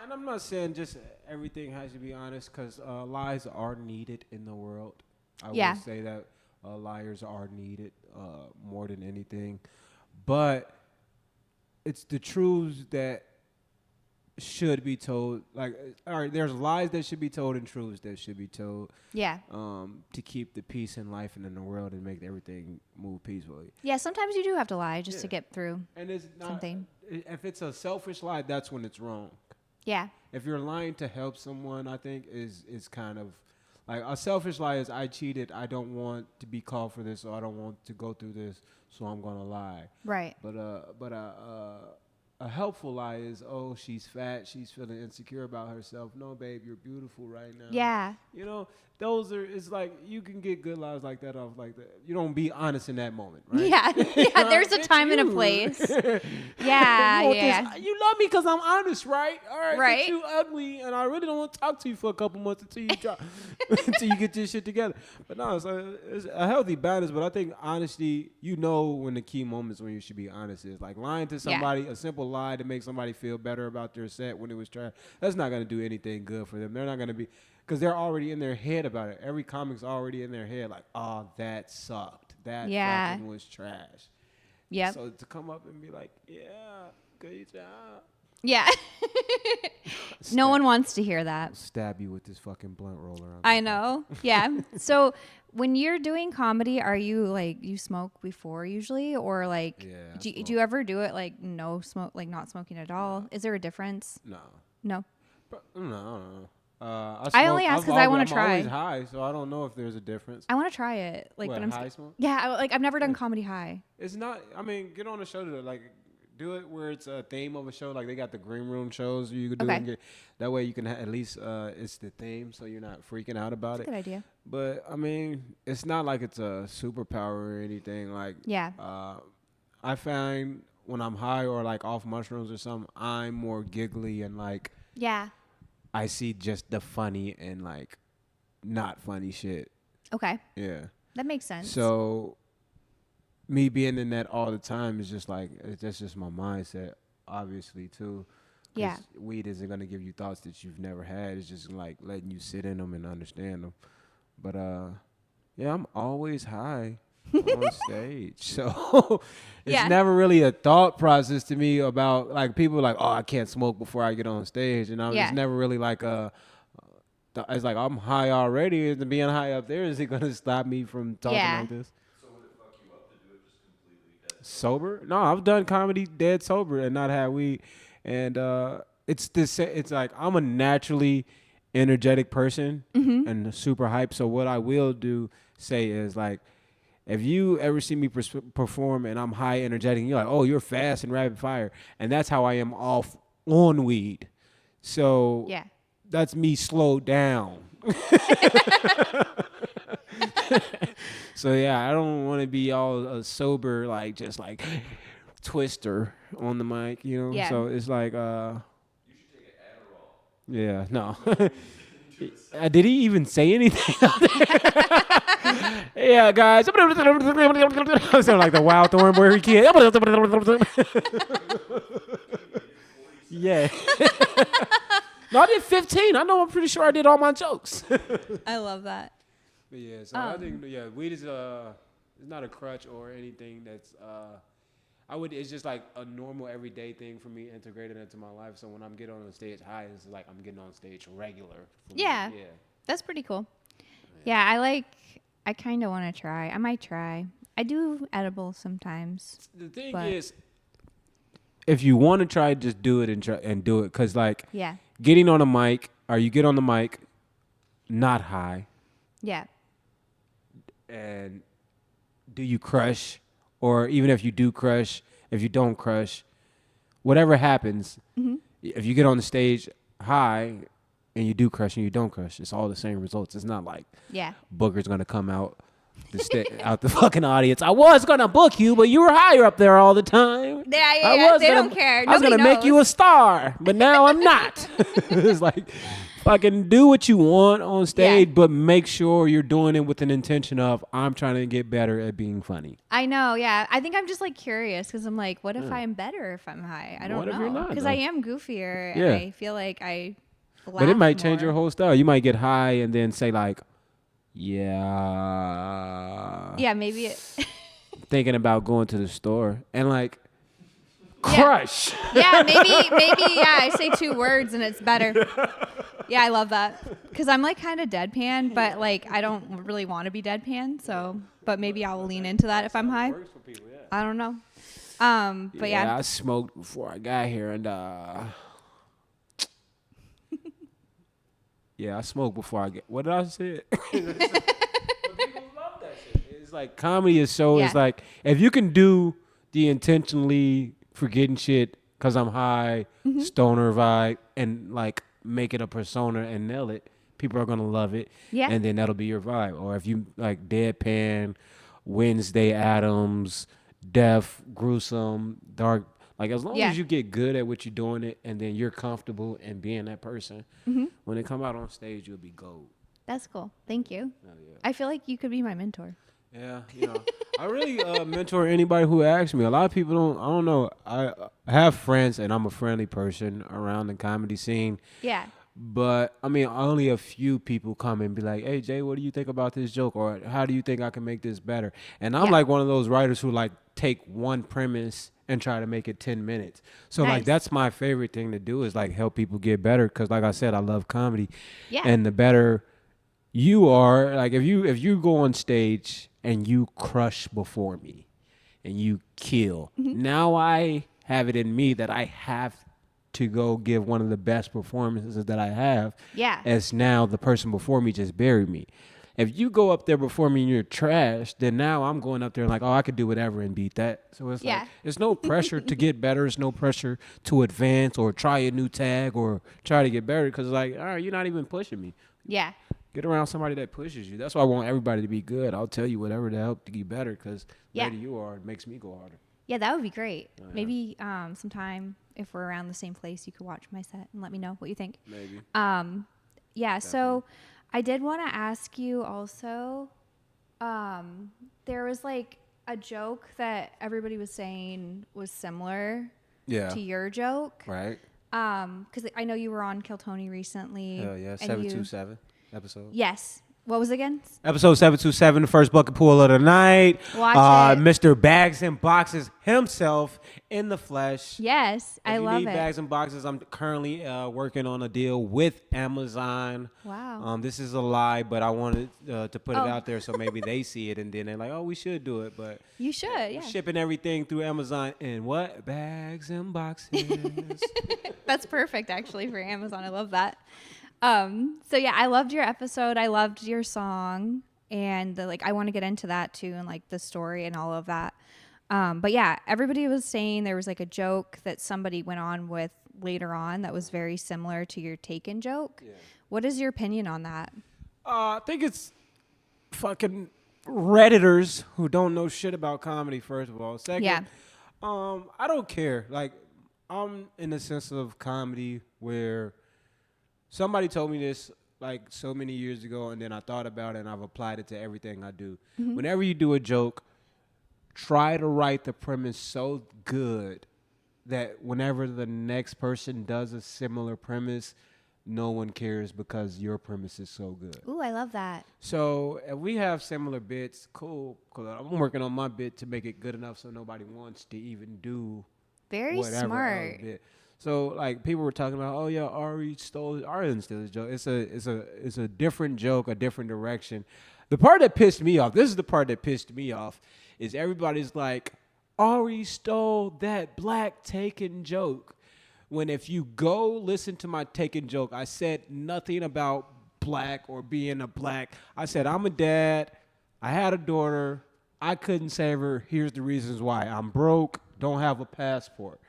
And I'm not saying just everything has to be honest, because lies are needed in the world. I Yeah. would say that liars are needed more than anything. But it's the truths that should be told. Like, all right, there's lies that should be told and truths that should be told Yeah. to keep the peace in life and in the world and make everything move peacefully. Yeah, sometimes you do have to lie just to Yeah. get through And it's not, something. if it's a selfish lie, that's when it's wrong. Yeah. If you're lying to help someone, I think is kind of like a selfish lie is I cheated. I don't want to be called for this, or I don't want to go through this, so I'm gonna lie. Right. But a helpful lie is, oh, she's fat, she's feeling insecure about herself. No, babe, you're beautiful right now. Yeah. You know, those are, it's like you can get good lies like that off like that. You don't be honest in that moment, right? Yeah. Yeah. There's a time and a place. Yeah. You want Yeah. this- you love me because I'm honest, right? All right. Right. But you ugly, and I really don't want to talk to you for a couple months until you drop, until you get this shit together. But no, it's a healthy balance. But I think honesty, you know, when the key moments when you should be honest is like lying to somebody, a simple lie to make somebody feel better about their set when it was trash. That's not gonna do anything good for them. They're not gonna be, because they're already in their head about it. Every comic's already in their head like, oh, that sucked. That fucking was trash. Yeah. So to come up and be like, yeah, good job. Yeah. No one wants to hear that. Stab you with this fucking blunt roller. I know. Yeah. So when you're doing comedy, are you like, you smoke before usually, or like, Yeah, do you ever do it like no smoke, like not smoking at all? Is there a difference? No. No. No. I only ask 'cause I wanna try. I'm always high, so I don't know if there's a difference. I want to try it. Like, What, but I'm high smoke? Yeah. I've never done comedy high. It's not. I mean, get on a show to like do it where it's a theme of a show. Like they got the green room shows you could do. Okay. And get, that way you can at least it's the theme, so you're not freaking out about That's a it. good idea. But I mean, it's not like it's a superpower or anything. Like Yeah. I find when I'm high or like off mushrooms or something, I'm more giggly and like Yeah. I see just the funny and like not funny shit. Okay. Yeah. That makes sense. So me being in that all the time is just like that's just my mindset, obviously too. 'Cause Yeah. weed isn't gonna give you thoughts that you've never had. It's just like letting you sit in them and understand them. But yeah, I'm always high on stage, so it's Yeah. never really a thought process to me about like people are like, oh, I can't smoke before I get on stage, and Yeah. it's never really like it's like I'm high already, and being high up there is it gonna stop me from talking Yeah. like this? So would it fuck you up to do it just completely dead? Sober? No, I've done comedy dead sober and not had weed, and it's this. It's like I'm a naturally energetic person and super hype. So what I will say is like, if you ever see me perform and I'm high energetic, and you're like, oh, you're fast and rapid fire, and that's how I am off on weed. So Yeah. that's me slowed down. So yeah, I don't want to be all sober, like just like Twister on the mic, you know. Yeah. So it's like, You should take an Adderall. yeah, no. Did he even say anything out there? Yeah, guys. I sound like the Wild Thornberry kid. Yeah. No, I did 15. I know. I'm pretty sure I did all my jokes. I love that. But yeah, so I think weed is it's not a crutch or anything that's it's just like a normal everyday thing for me integrated into my life. So when I'm getting on the stage high, it's like I'm getting on stage regular. For me. Yeah. Yeah. That's pretty cool. Yeah, I kind of want to try. I might try. I do edibles sometimes. The thing But- is, if you want to try, just do it and do it. Cause like Yeah. getting on a mic, or you get on the mic, not high, Yeah. and do you crush, or even if you do crush, if you don't crush, whatever happens, if you get on the stage high and you do crush and you don't crush, it's all the same results. It's not like Yeah. booger's gonna come out out the fucking audience. I was gonna book you, but you were higher up there all the time. Yeah. They don't care. I was gonna make you a star, but now I'm not. It's like, fucking do what you want on stage, but make sure you're doing it with an intention of, I'm trying to get better at being funny. I know, yeah. I think I'm just like curious because I'm like, what if I'm better if I'm high? I don't What if you're know. not, Because though? I am goofier Yeah. and I feel like I laugh But it might change more. your whole style. You might get high and then say like, yeah. Yeah, maybe it. Thinking about going to the store and like crush. Yeah, maybe, yeah, I say 2 words and it's better. Yeah, I love that. Because I'm like kind of deadpan, but like I don't really want to be deadpan. So, but maybe I'll lean into that if I'm high. Works for people, yeah. I don't know. But yeah. I smoked before I got here and yeah, I smoked before I get. What did I say? But people love that shit. It's like comedy is so. It's like if you can do the intentionally forgetting shit because I'm high, stoner vibe, and like make it a persona and nail it, people are gonna love it. Yeah. And then that'll be your vibe. Or if you like deadpan, Wednesday Addams, deaf, gruesome, dark. Like as long as you get good at what you're doing it, and then you're comfortable in being that person, when they come out on stage, you'll be gold. That's cool. Thank you. Oh, yeah. I feel like you could be my mentor. Yeah, I really mentor anybody who asks me. A lot of people don't. I don't know. I have friends, and I'm a friendly person around the comedy scene. Yeah. But I mean, only a few people come and be like, "Hey, Jay, what do you think about this joke?" Or "How do you think I can make this better?" And I'm like one of those writers who like take one premise and try to make it 10 minutes. So like that's my favorite thing to do is like help people get better because like I said, I love comedy. Yeah. And the better you are, like if you go on stage and you crush before me and you kill, now I have it in me that I have to go give one of the best performances that I have. Yeah. As now the person before me just buried me. If you go up there before me and you're trash, then now I'm going up there like, oh, I could do whatever and beat that. So it's like, there's no pressure to get better. There's no pressure to advance or try a new tag or try to get better because it's like, all right, you're not even pushing me. Yeah. Get around somebody that pushes you. That's why I want everybody to be good. I'll tell you whatever to help to get better because the better you are, it makes me go harder. Yeah, that would be great. Maybe sometime if we're around the same place, you could watch my set and let me know what you think. Maybe. Yeah, definitely. So I did want to ask you also, there was like a joke that everybody was saying was similar to your joke. Right. Because I know you were on Kill Tony recently. Hell yeah, 727 episode. Yes. What was it again? Episode 727, the first bucket pool of the night. Watch it. Mr. Bags and Boxes himself in the flesh. Yes, I love it. If you need bags and boxes, I'm currently working on a deal with Amazon. Wow. This is a lie, but I wanted to put it out there so maybe they see it and then they're like, oh, we should do it. But you should, yeah. Shipping everything through Amazon in what? Bags and boxes. That's perfect, actually, for Amazon. I love that. So yeah, I loved your episode. I loved your song, and I want to get into that too, and like the story and all of that. But yeah, everybody was saying there was like a joke that somebody went on with later on that was very similar to your Taken joke. Yeah. What is your opinion on that? I think it's fucking Redditors who don't know shit about comedy, first of all. Second, I don't care. Like, I'm in the sense of comedy where somebody told me this like so many years ago, and then I thought about it, and I've applied it to everything I do. Mm-hmm. Whenever you do a joke, try to write the premise so good that whenever the next person does a similar premise, no one cares because your premise is so good. Ooh, I love that. So if we have similar bits, cool. Cause I'm working on my bit to make it good enough so nobody wants to even do very smart bit. So like people were talking about, oh yeah, Ari didn't steal his joke. It's a different joke, a different direction. The part that pissed me off, this is the part that pissed me off, is everybody's like, Ari stole that black Taken joke. When if you go listen to my Taken joke, I said nothing about black or being a black. I said, I'm a dad. I had a daughter. I couldn't save her. Here's the reasons why. I'm broke. Don't have a passport.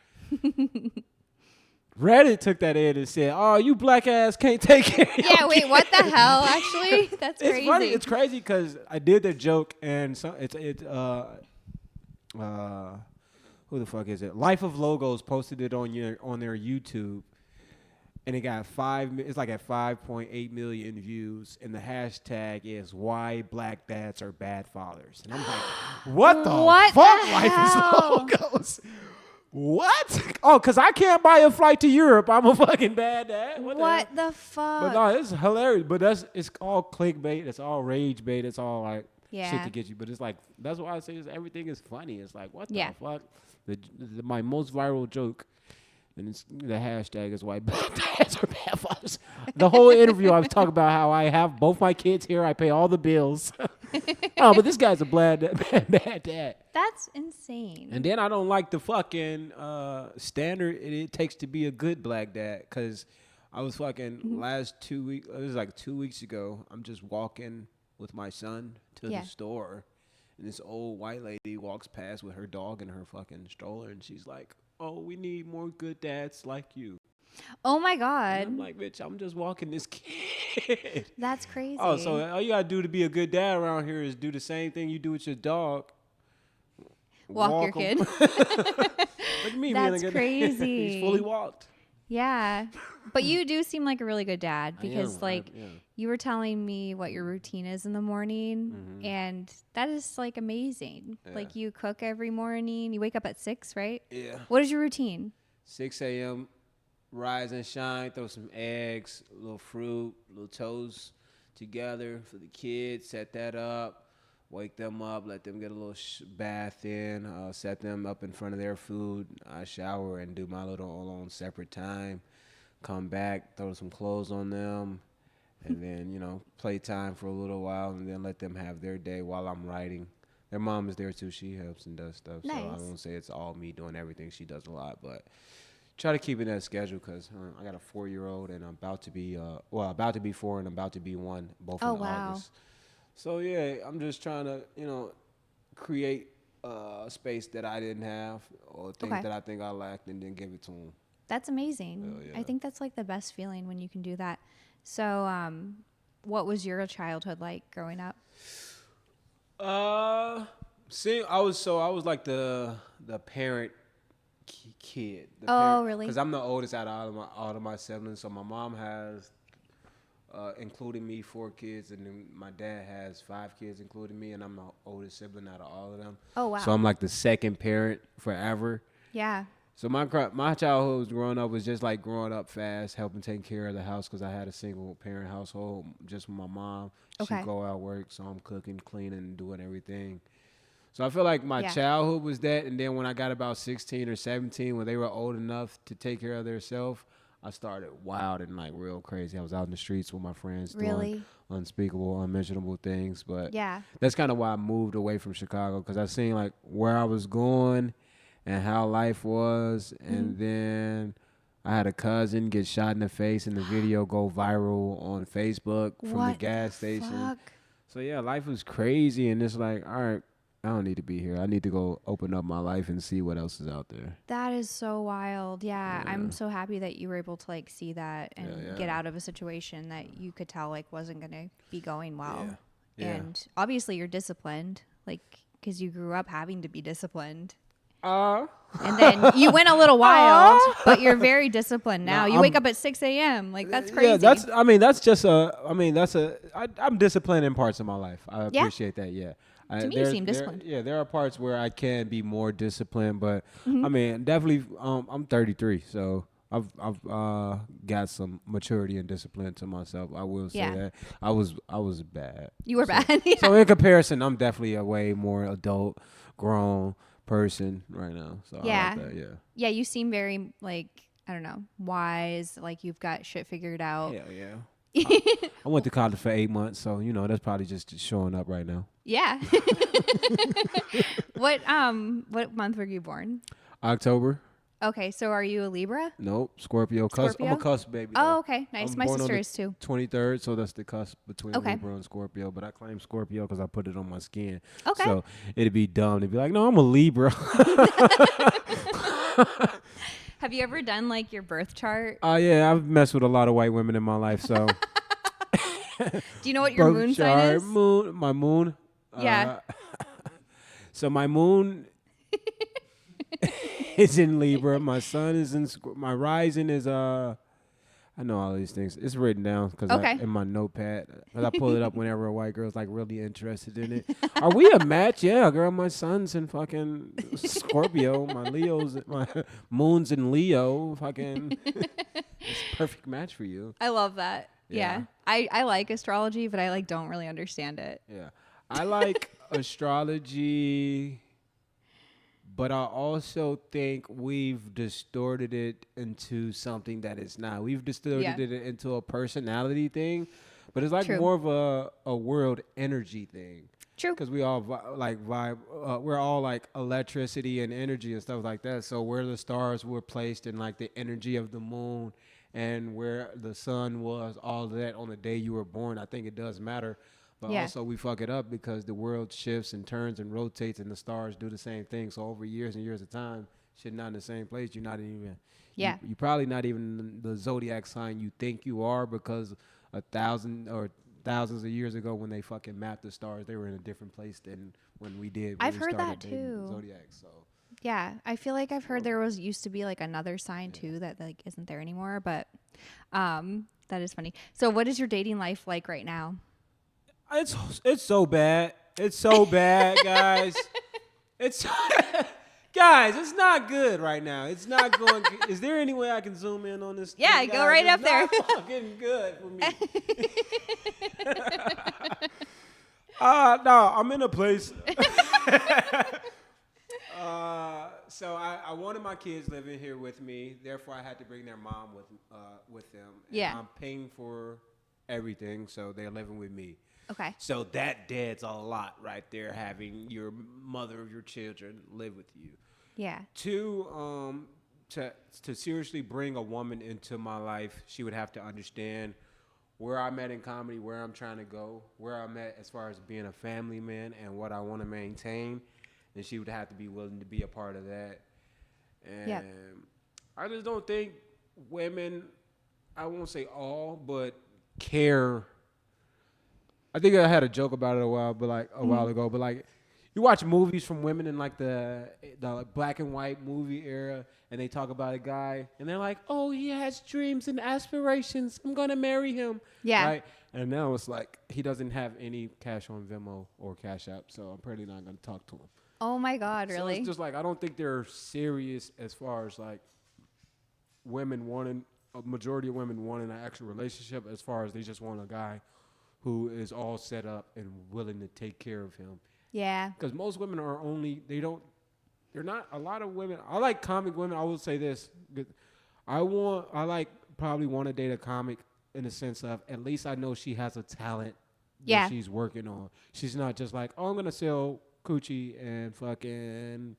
Reddit took that in and said, "Oh, you black ass can't take care of your Yeah, wait, kids." what the hell? Actually, that's It's crazy. funny. It's crazy because I did the joke and who the fuck is it? Life of Logos posted it on their YouTube, and it got it's like at 5.8 million views, and the hashtag is why black dads are bad fathers. And I'm like, what the What fuck? the Life hell? is Logos. What? Oh, because I can't buy a flight to Europe. I'm a fucking bad dad. What the fuck? But no, it's hilarious. But it's all clickbait. It's all rage bait. It's all like shit to get you. But it's like, that's why I say everything is funny. It's like, what the fuck? My most viral joke, and it's, the hashtag is why black dads are bad fathers. The whole interview I was talking about how I have both my kids here. I pay all the bills. Oh, but this guy's a bad dad. That's insane. And then I don't like the fucking standard it takes to be a good black dad, because I was fucking last 2 weeks, it was like 2 weeks ago, I'm just walking with my son to the store, and this old white lady walks past with her dog in her fucking stroller, and she's like, "Oh, we need more good dads like you." Oh my God. And I'm like, bitch, I'm just walking this kid. That's crazy. Oh, so all you gotta do to be a good dad around here is do the same thing you do with your dog. Walk your kid. Look at me, That's man. crazy. He's fully walked. Yeah. But you do seem like a really good dad, because I you were telling me what your routine is in the morning, and that is like amazing. Yeah. Like, you cook every morning. You wake up at 6, right? Yeah. What is your routine? 6 a.m., rise and shine, throw some eggs, a little fruit, a little toast together for the kids, set that up, wake them up, let them get a little bath in, set them up in front of their food. I shower and do my little alone separate time, come back, throw some clothes on them, and then, play time for a little while, and then let them have their day while I'm writing. Their mom is there too. She helps and does stuff. Nice. So I won't say it's all me doing everything. She does a lot, but try to keep in that schedule, because I got a 4-year-old, and I'm about to be 4 and I'm about to be 1, both in August. So yeah, I'm just trying to create a space that I didn't have, or things that I think I lacked, and then give it to them. That's amazing. Yeah. I think that's like the best feeling when you can do that. So, what was your childhood like growing up? I was like the parent kid. Really? Because I'm the oldest out of all of my siblings. So my mom has, including me, 4 kids, and then my dad has 5 kids, including me, and I'm the oldest sibling out of all of them. Oh, wow. So I'm like the second parent forever. Yeah. So my childhood was growing up was just like growing up fast, helping take care of the house, because I had a single parent household, just with my mom. Okay. She'd go out work, so I'm cooking, cleaning, and doing everything. So I feel like my childhood was that, and then when I got about 16 or 17, when they were old enough to take care of themselves, I started wild and like real crazy. I was out in the streets with my friends doing unspeakable, unmentionable things. But that's kind of why I moved away from Chicago, because I seen like where I was going and how life was, and then I had a cousin get shot in the face, and the video go viral on Facebook from the gas station. Fuck? So yeah, life was crazy, and it's like, all right, I don't need to be here. I need to go open up my life and see what else is out there. That is so wild. Yeah. I'm so happy that you were able to like see that and get out of a situation that you could tell like wasn't going to be going well. Yeah. And obviously you're disciplined, like, because you grew up having to be disciplined. And then you went a little wild, but you're very disciplined now. You wake up at 6 a.m. Like, that's crazy. Yeah, I'm disciplined in parts of my life. I appreciate that. Yeah. To me, you seem disciplined. There are parts where I can be more disciplined, but I mean, definitely, I'm 33, so I've got some maturity and discipline to myself. I will say that I was bad. You were bad. Yeah. So in comparison, I'm definitely a way more adult, grown person right now. So I like that. Yeah, you seem very like, I don't know, wise. Like, you've got shit figured out. Hell yeah. I went to college for 8 months, so that's probably just showing up right now. Yeah. What month were you born? October. Okay, so are you a Libra? Nope, Scorpio. I'm a cusp baby. Oh, though. okay, nice. I'm My born sister on the is too. 23rd, so that's the cusp between Libra and Scorpio. But I claim Scorpio because I put it on my skin. Okay. So it'd be dumb to be like, no, I'm a Libra. Have you ever done like your birth chart? Yeah, I've messed with a lot of white women in my life, so. Do you know what your moon sign is? My moon. Yeah. So my moon is in Libra. My sun is in. My rising is I know all these things. It's written down because Okay. in my notepad. Because I pull it up whenever a white girl's like really interested in it. Are we a match? Yeah, girl. My son's in fucking Scorpio. My moon's in Leo. Fucking, it's a perfect match for you. I love that. Yeah. Yeah. I like astrology, but I like don't really understand it. Yeah, I like astrology. But I also think we've distorted it into something that it's not. We've distorted it into a personality thing, but it's like True. more of a world energy thing. True. Because we all vibe. We're all like electricity and energy and stuff like that. So where the stars were placed in like the energy of the moon and where the sun was, all of that on the day you were born, I think it does matter. But also we fuck it up because the world shifts and turns and rotates and the stars do the same thing. So over years and years of time, shit not in the same place. You're not even, you probably not even the zodiac sign you think you are because 1,000 or thousands of years ago when they fucking mapped the stars, they were in a different place than when we did. I've heard that too. Zodiac, so. Yeah, I feel like I've heard there used to be like another sign too that like isn't there anymore, but that is funny. So what is your dating life like right now? It's so bad. It's so bad, guys. It's guys, it's not good right now. It's not going. Is there any way I can zoom in on this? Yeah, thing, go right it's up there. Not fucking good for me. No, I'm in a place. So I wanted my kids living here with me. Therefore, I had to bring their mom with them. And I'm paying for everything, so they're living with me. Okay. So that dead's a lot right there, having your mother of your children live with you. Yeah. Two, to seriously bring a woman into my life, she would have to understand where I'm at in comedy, where I'm trying to go, where I'm at as far as being a family man and what I want to maintain. And she would have to be willing to be a part of that. And I just don't think women, I won't say all, but care. I think I had a joke about it a while ago, but like you watch movies from women in like the black and white movie era, and they talk about a guy, and they're like, "Oh, he has dreams and aspirations. I'm gonna marry him." Yeah. Right? And now it's like he doesn't have any cash on Venmo or Cash App, so I'm probably not gonna talk to him. Oh my God, really? So it's just like I don't think they're serious as far as like women wanting a majority of women wanting an actual relationship, as far as they just want a guy who is all set up and willing to take care of him. Yeah. Because most women are they're not, a lot of women, I like comic women. I will say this. I probably want to date a comic in the sense of at least I know she has a talent that she's working on. She's not just like, oh, I'm going to sell coochie and fucking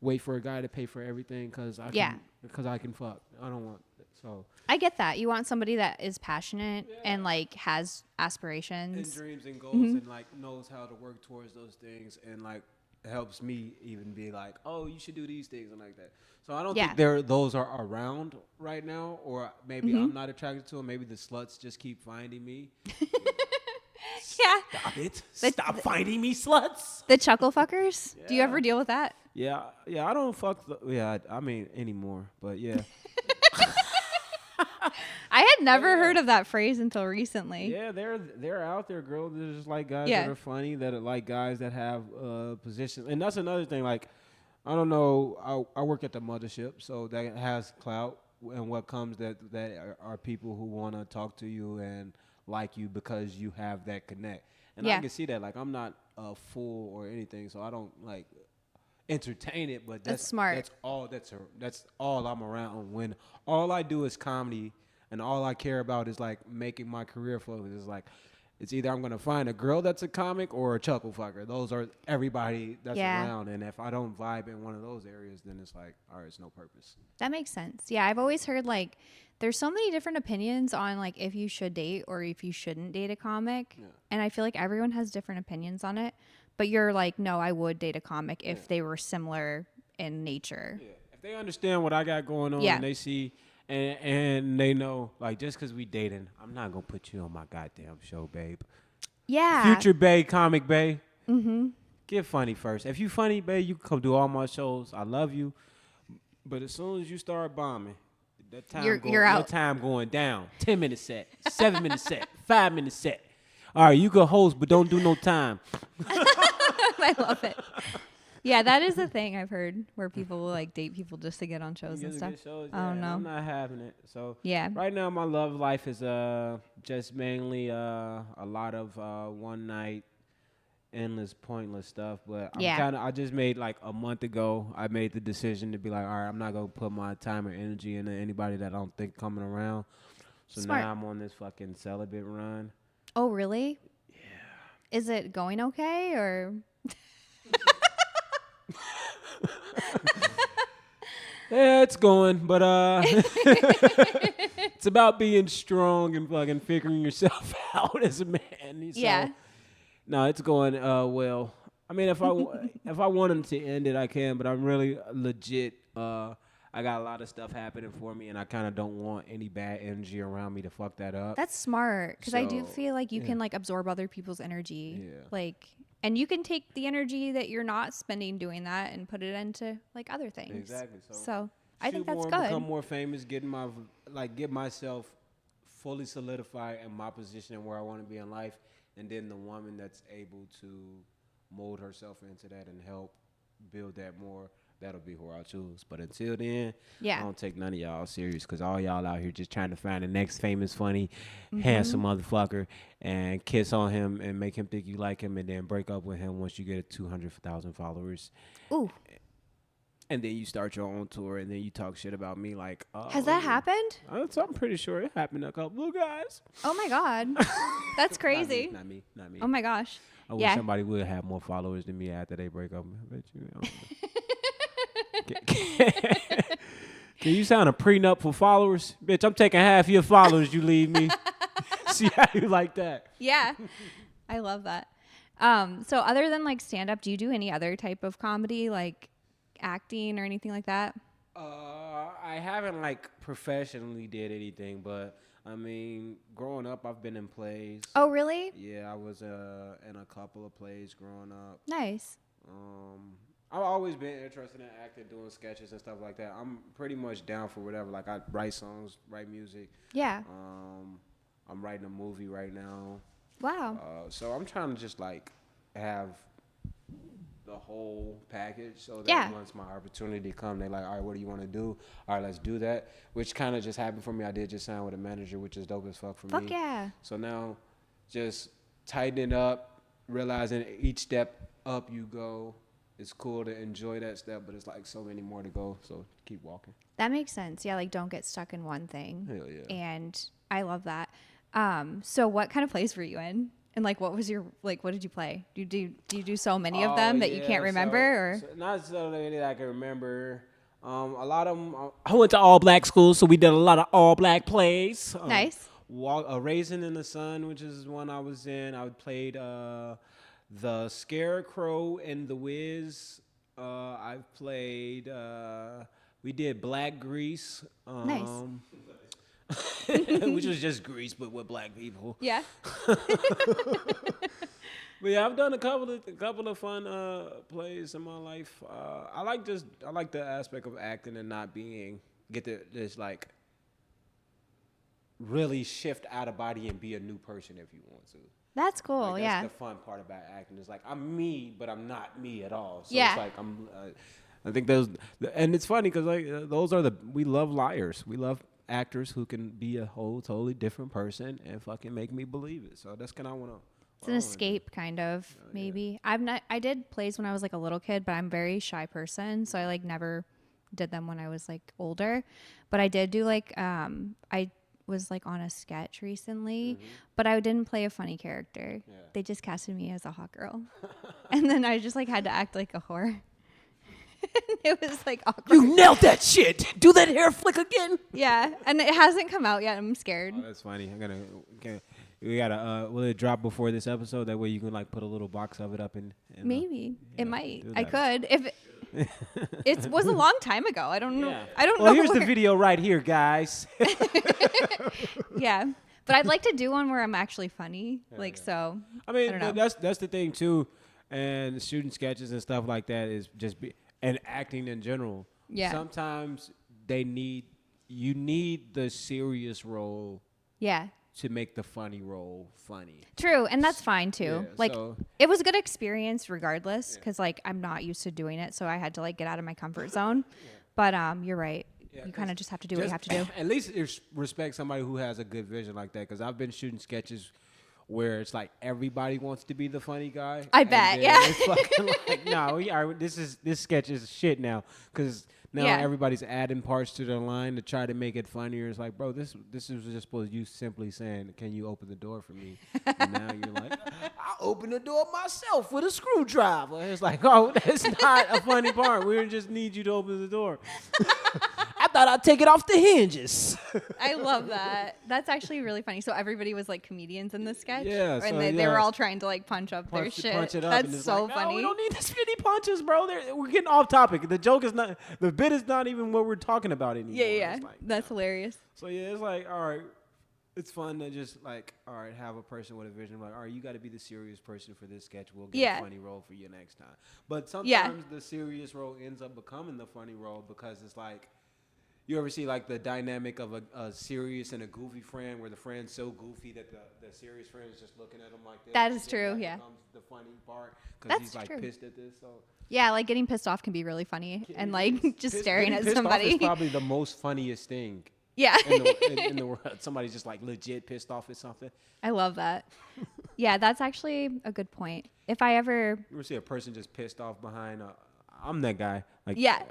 wait for a guy to pay for everything because I can fuck. I don't want it. So I get that. You want somebody that is passionate and like has aspirations and dreams and goals and like knows how to work towards those things and like helps me even be like, oh, you should do these things and like that. So I don't think those are around right now, or maybe I'm not attracted to them. Maybe the sluts just keep finding me. Stop it. Stop finding me, sluts. The chuckle fuckers? Yeah. Do you ever deal with that? Yeah, I don't fuck I mean anymore, but yeah. I had never heard of that phrase until recently. Yeah, they're out there, girl. They're just like guys that are funny, that are like guys that have positions. And that's another thing. Like, I don't know. I work at the Mothership, so that has clout. And what comes that are people who want to talk to you and like you because you have that connect. And I can see that. Like, I'm not a fool or anything, so I don't like entertain it. But that's smart. That's all I'm around. When all I do is comedy. And all I care about is like making my career focus. It's like, it's either I'm gonna find a girl that's a comic or a chuckle fucker. Those are everybody that's around. And if I don't vibe in one of those areas, then it's like, all right, it's no purpose. That makes sense. Yeah, I've always heard like there's so many different opinions on like if you should date or if you shouldn't date a comic. Yeah. And I feel like everyone has different opinions on it. But you're like, no, I would date a comic if they were similar in nature. Yeah. if they understand what I got going on, and they see and they know, like, just because we dating, I'm not gonna put you on my goddamn show, babe. Yeah. Future bae, comic bae. Mm-hmm. Get funny first. If you funny, babe, you can come do all my shows. I love you. But as soon as you start bombing, that time you're out. Your time going down. 10-minute set, 7-minute set, 5-minute set. All right, you can host, but don't do no time. I love it. Yeah, that is a thing I've heard where people will like date people just to get on shows and stuff. I'm not having it. So yeah, right now my love life is just mainly a lot of one night, endless, pointless stuff. But I just made like a month ago. I made the decision to be like, all right, I'm not gonna put my time or energy into anybody that I don't think coming around. So Smart. now I'm on this fucking celibate run. Oh really? Yeah. Is it going okay or? Yeah, it's going, but it's about being strong and fucking figuring yourself out as a man. So, yeah. No, it's going well. I mean, if I wanted to end it, I can, but I'm really legit. I got a lot of stuff happening for me, and I kind of don't want any bad energy around me to fuck that up. That's smart, because I do feel like you can like absorb other people's energy, like, and you can take the energy that you're not spending doing that and put it into like other things. Exactly. So I think that's good. Become more famous, get myself fully solidified in my position and where I want to be in life, and then the woman that's able to mold herself into that and help build that more. That'll be who I choose. But until then, I don't take none of y'all serious, because all y'all out here just trying to find the next famous, funny, handsome motherfucker and kiss on him and make him think you like him and then break up with him once you get 200,000 followers. Ooh. And then you start your own tour and then you talk shit about me like... Has that happened? I'm pretty sure it happened to a couple of guys. Oh, my God. That's crazy. Not me. Oh, my gosh. I wish somebody would have more followers than me after they break up. I bet you... Can you sign a prenup for followers? Bitch, I'm taking half your followers, you leave me. See how you like that? Yeah. I love that. So other than like stand-up, do you do any other type of comedy, like acting or anything like that? I haven't like professionally did anything, but I mean, growing up, I've been in plays. Oh, really? Yeah, I was in a couple of plays growing up. Nice. I've always been interested in acting, doing sketches and stuff like that. I'm pretty much down for whatever. Like, I write songs, write music. Yeah. I'm writing a movie right now. Wow. So I'm trying to just like have the whole package, so that once my opportunity comes, they're like, all right, what do you want to do? All right, let's do that. Which kind of just happened for me. I did just sign with a manager, which is dope as fuck for me. Fuck yeah. So now just tightening up, realizing each step up you go. It's cool to enjoy that step, but it's like so many more to go. So keep walking. That makes sense. Yeah, like don't get stuck in one thing. Hell yeah. And I love that. So what kind of plays were you in? And like, what was your, like, what did you play? Do you do so many of them that you can't remember? Or not so many that I can remember. A lot of them. I went to all black schools, so we did a lot of all black plays. Nice. A Raisin in the Sun, which is one I was in. I played the Scarecrow and the Wiz. I've played. We did Black Grease. Nice. Which was just Grease, but with black people. Yeah. But yeah, I've done a couple of fun plays in my life. I like the aspect of acting and not get to just like really shift out of body and be a new person if you want to. That's cool. Like, yeah. That's the fun part about acting. It's like I'm me, but I'm not me at all. So yeah. It's like I think those, and it's funny because like we love liars. We love actors who can be a whole totally different person and fucking make me believe it. So that's kind of it's an escape kind of maybe. Yeah. I did plays when I was like a little kid, but I'm a very shy person, so I like never did them when I was like older. But I did do like I was like on a sketch recently, but I didn't play a funny character. Yeah. They just casted me as a hot girl. And then I just like had to act like a whore. It was like awkward. You nailed that shit. Do that hair flick again. Yeah, and it hasn't come out yet. I'm scared. Oh, that's funny. We gotta. Will it drop before this episode? That way you can like put a little box of it up and maybe yeah, it might. I could if. It was a long time ago. I don't know. Yeah. I don't Well, know. here's the video right here, guys. Yeah, but I'd like to do one where I'm actually funny. So. I mean, I don't know. that's the thing too, and shooting sketches and stuff like that is and acting in general. Yeah. Sometimes you need the serious role Yeah. to make the funny role funny. True, and that's fine too. Yeah, Like so- it was a good experience regardless, because like I'm not used to doing it, so I had to like get out of my comfort zone. But you're right. Yeah, You kind of just have to do what you Just- have to do. At least respect somebody who has a good vision like that. Because I've been shooting sketches where it's like everybody wants to be the funny guy. I and bet, then yeah. It's fucking like, no, this sketch is shit now. Because now Yeah. everybody's adding parts to their line to try to make it funnier. It's like, bro, this is just supposed to you simply saying, "Can you open the door for me?" And now you're like, "I'll open the door myself with a screwdriver." It's like, oh, that's not a funny part. We just need you to open the door. I thought I'd take it off the hinges. I love that. That's actually really funny. So everybody was like comedians in this sketch. Yeah, and so, they were yeah. all trying to like punch up their shit. Punch it up. and That's it's so like, funny. No, we don't need the skinny punches, bro. We're getting off topic. The joke is not. The bit is not even what we're talking about anymore. Yeah. It's like, That's hilarious. So yeah, it's like, all right, it's fun to just like, all right, have a person with a vision. Like, all right, you got to be the serious person for this sketch. We'll get a funny role for you next time. But sometimes the serious role ends up becoming the funny role because it's like, you ever see like the dynamic of a serious and a goofy friend, where the friend's so goofy that the serious friend is just looking at him like this. That is Then true, that yeah. becomes the funny part because That's he's like true. pissed at this. So Yeah, like getting pissed off can be really funny, and like just staring getting at pissed off somebody. is probably the most funniest thing Yeah. in the world. Somebody's just like legit pissed off at something. I love that. Yeah, that's actually a good point. If I ever, You ever see a person just pissed off behind? I'm that guy. Like Yeah.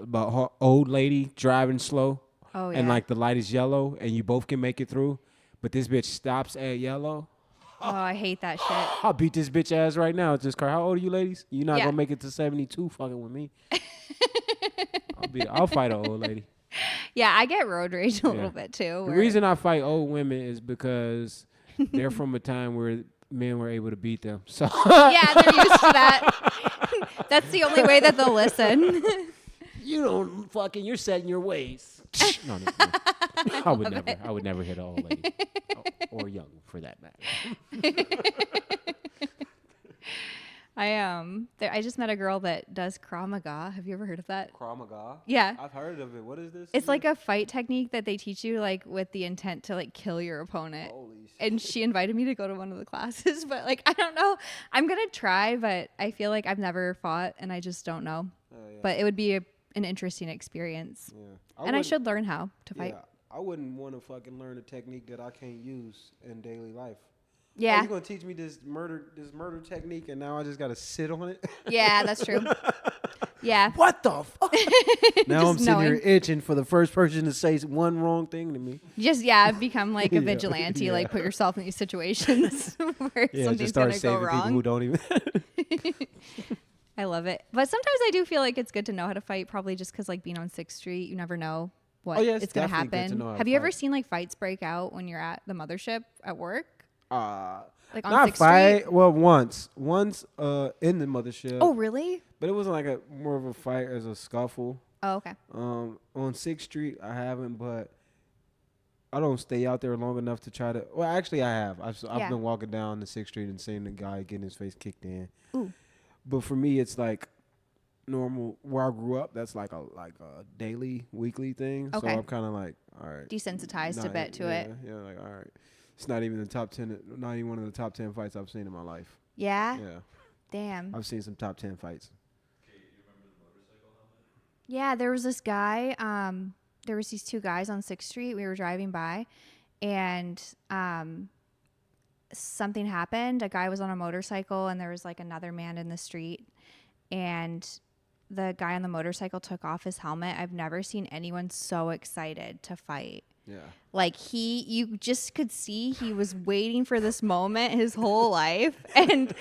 About her old lady driving slow. Oh, And yeah. like the light is yellow, and you both can make it through, but this bitch stops at yellow. oh, I hate that shit. I'll beat this bitch ass right now. It's this car. How old are you, ladies? You're not Yeah. gonna make it to 72 fucking with me. I'll fight an old lady. Yeah, I get road rage a Yeah. little bit too. The where- reason I fight old women is because they're from a time where men were able to beat them. So Yeah, they're used to that. That's the only way that they'll listen. you don't fucking. You're setting your ways. No. I would never hit an old lady or young for that matter. I just met a girl that does Krav Maga. Have you ever heard of that? Krav Maga. Yeah. I've heard of it. What is this? It's like a fight technique that they teach you like with the intent to like kill your opponent. Holy shit. And she invited me to go to one of the classes, but like I don't know. I'm going to try, but I feel like I've never fought and I just don't know. Oh, yeah. But it would be an interesting experience. Yeah. And I wouldn't- should learn how to fight. Yeah, I wouldn't want to fucking learn a technique that I can't use in daily life. Yeah. You're gonna teach me this murder technique, and now I just gotta sit on it. Yeah, that's true. Yeah. What the fuck? Now I'm Just sitting here knowing. itching for the first person to say one wrong thing to me. Just become like a Yeah, vigilante, yeah. like put yourself in these situations where Yeah, something's just start gonna go saving people who wrong. don't even. I love it. But sometimes I do feel like it's good to know how to fight, probably just because like being on 6th Street, you never know what Oh, yeah, it's it's gonna definitely good to happen. know how to Have you ever fight. seen like fights break out when you're at the Mothership at work? Like on Not 6th fight. Street? Well, once in the mothership. Oh, really? But it wasn't like a more of a fight as a scuffle. Oh, okay. On 6th Street, I haven't, but I don't stay out there long enough to try to. Well, actually, I have. I've Yeah. been walking down the 6th Street and seeing the guy getting his face kicked in. Ooh. But for me, it's like normal. Where I grew up, that's like a daily, weekly thing. Okay. So I'm kind of like, all right. Desensitized a Not- bit to yeah, it. Yeah, like all right. It's not even the top 10. Not even one of the top 10 fights I've seen in my life. Yeah? Yeah, Damn. I've seen some top 10 fights. Yeah, there was this guy. There was these two guys on 6th Street. We were driving by, and something happened. A guy was on a motorcycle, and there was like another man in the street, and the guy on the motorcycle took off his helmet. I've never seen anyone so excited to fight. Yeah. Like you just could see he was waiting for this moment his whole life, and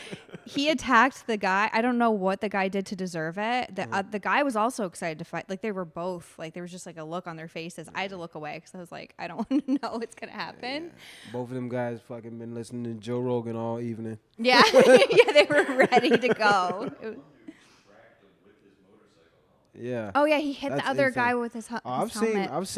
he attacked the guy. I don't know what the guy did to deserve it. The guy was also excited to fight. Like they were both like there was just like a look on their faces. I had to look away because I was like, I don't want to know what's gonna happen. Both of them guys fucking been listening to Joe Rogan all evening. Yeah, yeah, they were ready to go. Yeah. Oh yeah, he hit That's the other insane. guy with his, his I've helmet.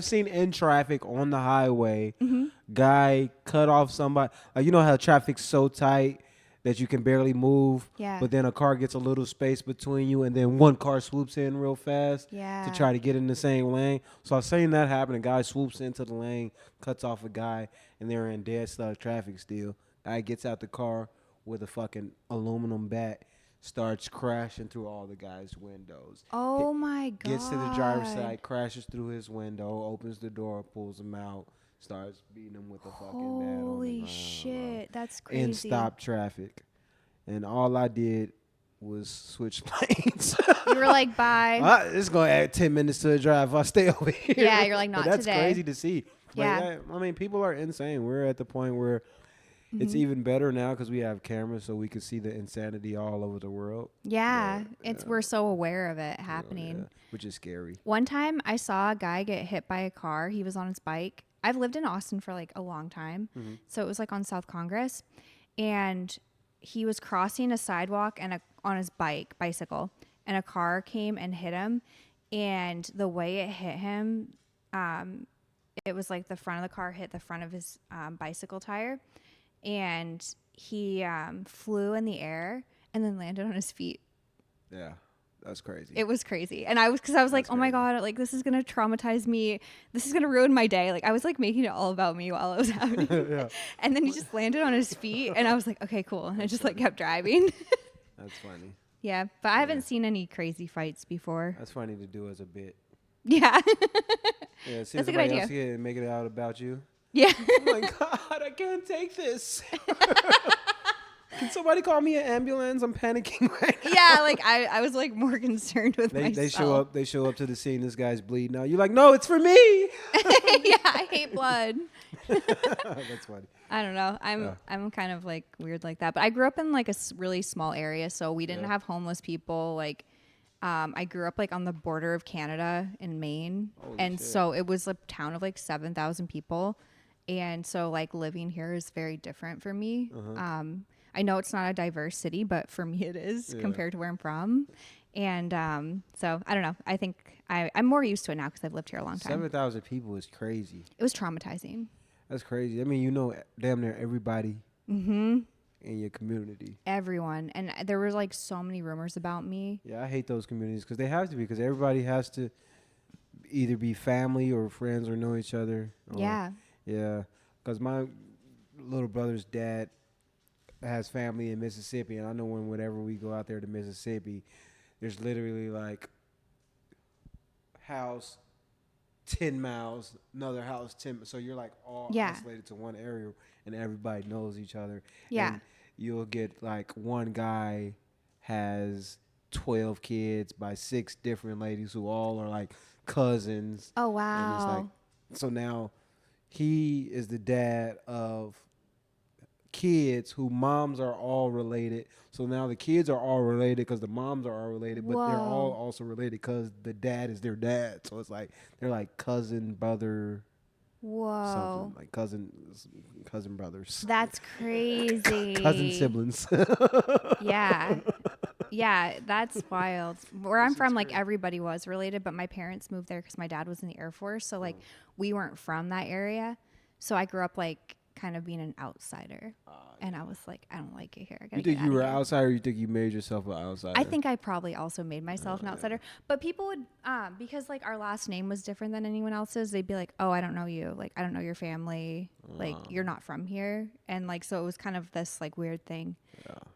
seen in traffic on the highway, Mm-hmm. guy cut off somebody. You know how traffic's so tight that you can barely move, Yeah. but then a car gets a little space between you, and then one car swoops in real fast Yeah. to try to get in the same lane. So I've seen that happen. A guy swoops into the lane, cuts off a guy, and they're in dead stuck traffic still. Guy gets out the car with a fucking aluminum bat, starts crashing through all the guys' windows. Oh my god. Gets to the driver's side, crashes through his window, opens the door, pulls him out, starts beating him with a fucking bat on the Holy ground. shit, that's crazy. And stop traffic. And all I did was switch lanes. You were like, bye. It's going to add 10 minutes to the drive if I stay over here. Yeah, you're like, But not that's today. crazy to see. But Yeah. I mean, people are insane. We're at the point where it's even better now because we have cameras so we can see the insanity all over the world. Yeah, we're so aware of it happening. Yeah, which is scary. One time I saw a guy get hit by a car. He was on his bike. I've lived in Austin for like a long time. So it was like on South Congress. And he was crossing a sidewalk and on his bicycle. And a car came and hit him. And the way it hit him, it was like the front of the car hit the front of his bicycle tire. And he flew in the air and then landed on his feet. Yeah, that's crazy. It was crazy. And I was like, oh my God, like this is going to traumatize me. This is going to ruin my day. Like I was like making it all about me while it was happening. Yeah. And then he just landed on his feet and I was like, okay, cool. And I just like kept driving. That's funny. Yeah. But I haven't seen any crazy fights before. That's funny to do as a bit. Yeah. Yeah, see That's a good somebody idea. else here and make it out about you. Yeah. Oh my God, I can't take this. Can somebody call me an ambulance? I'm panicking right now. Yeah. Like I was like more concerned with myself. They show up to the scene. This guy's bleeding out. You're like, no, it's for me. Yeah. I hate blood. That's funny. I don't know. I'm kind of like weird like that. But I grew up in like a really small area, so we didn't have homeless people. Like, I grew up like on the border of Canada in Maine, and so it was a town of like 7,000 people, and so like living here is very different for me. I know it's not a diverse city, but for me it is compared to where I'm from. And so I don't know. I think I'm more used to it now because I've lived here a long time. 7,000 people is crazy. It was traumatizing. That's crazy. I mean, you know damn near everybody in your community. Everyone. And there were like so many rumors about me. Yeah, I hate those communities because they have to be, because everybody has to either be family or friends or know each other. Yeah. Yeah, because my little brother's dad has family in Mississippi, and I know whenever we go out there to Mississippi, there's literally like house 10 miles, another house 10. So you're like all isolated to one area, and everybody knows each other. Yeah. And you'll get like one guy has 12 kids by 6 different ladies who all are like cousins. Oh, And it's wow. like, so now he is the dad of kids who moms are all related. So now the kids are all related because the moms are all related, but they're all Whoa. also related because the dad is their dad. So it's like they're like cousin, brother, Whoa. something like cousin brothers, That's crazy. cousin siblings. Yeah. Yeah, that's wild. Where I'm from, like everybody was related, but my parents moved there because my dad was in the Air Force. So like we weren't from that area. So I grew up like kind of being an outsider. And I was like, I don't like it here. I gotta You think get you outta were here. outsider, or you think you made yourself an outsider? I think I probably also made myself an outsider. But people would, because like our last name was different than anyone else's, they'd be like, oh, I don't know you. Like, I don't know your family. Like, you're not from here. And like, so it was kind of this like weird thing.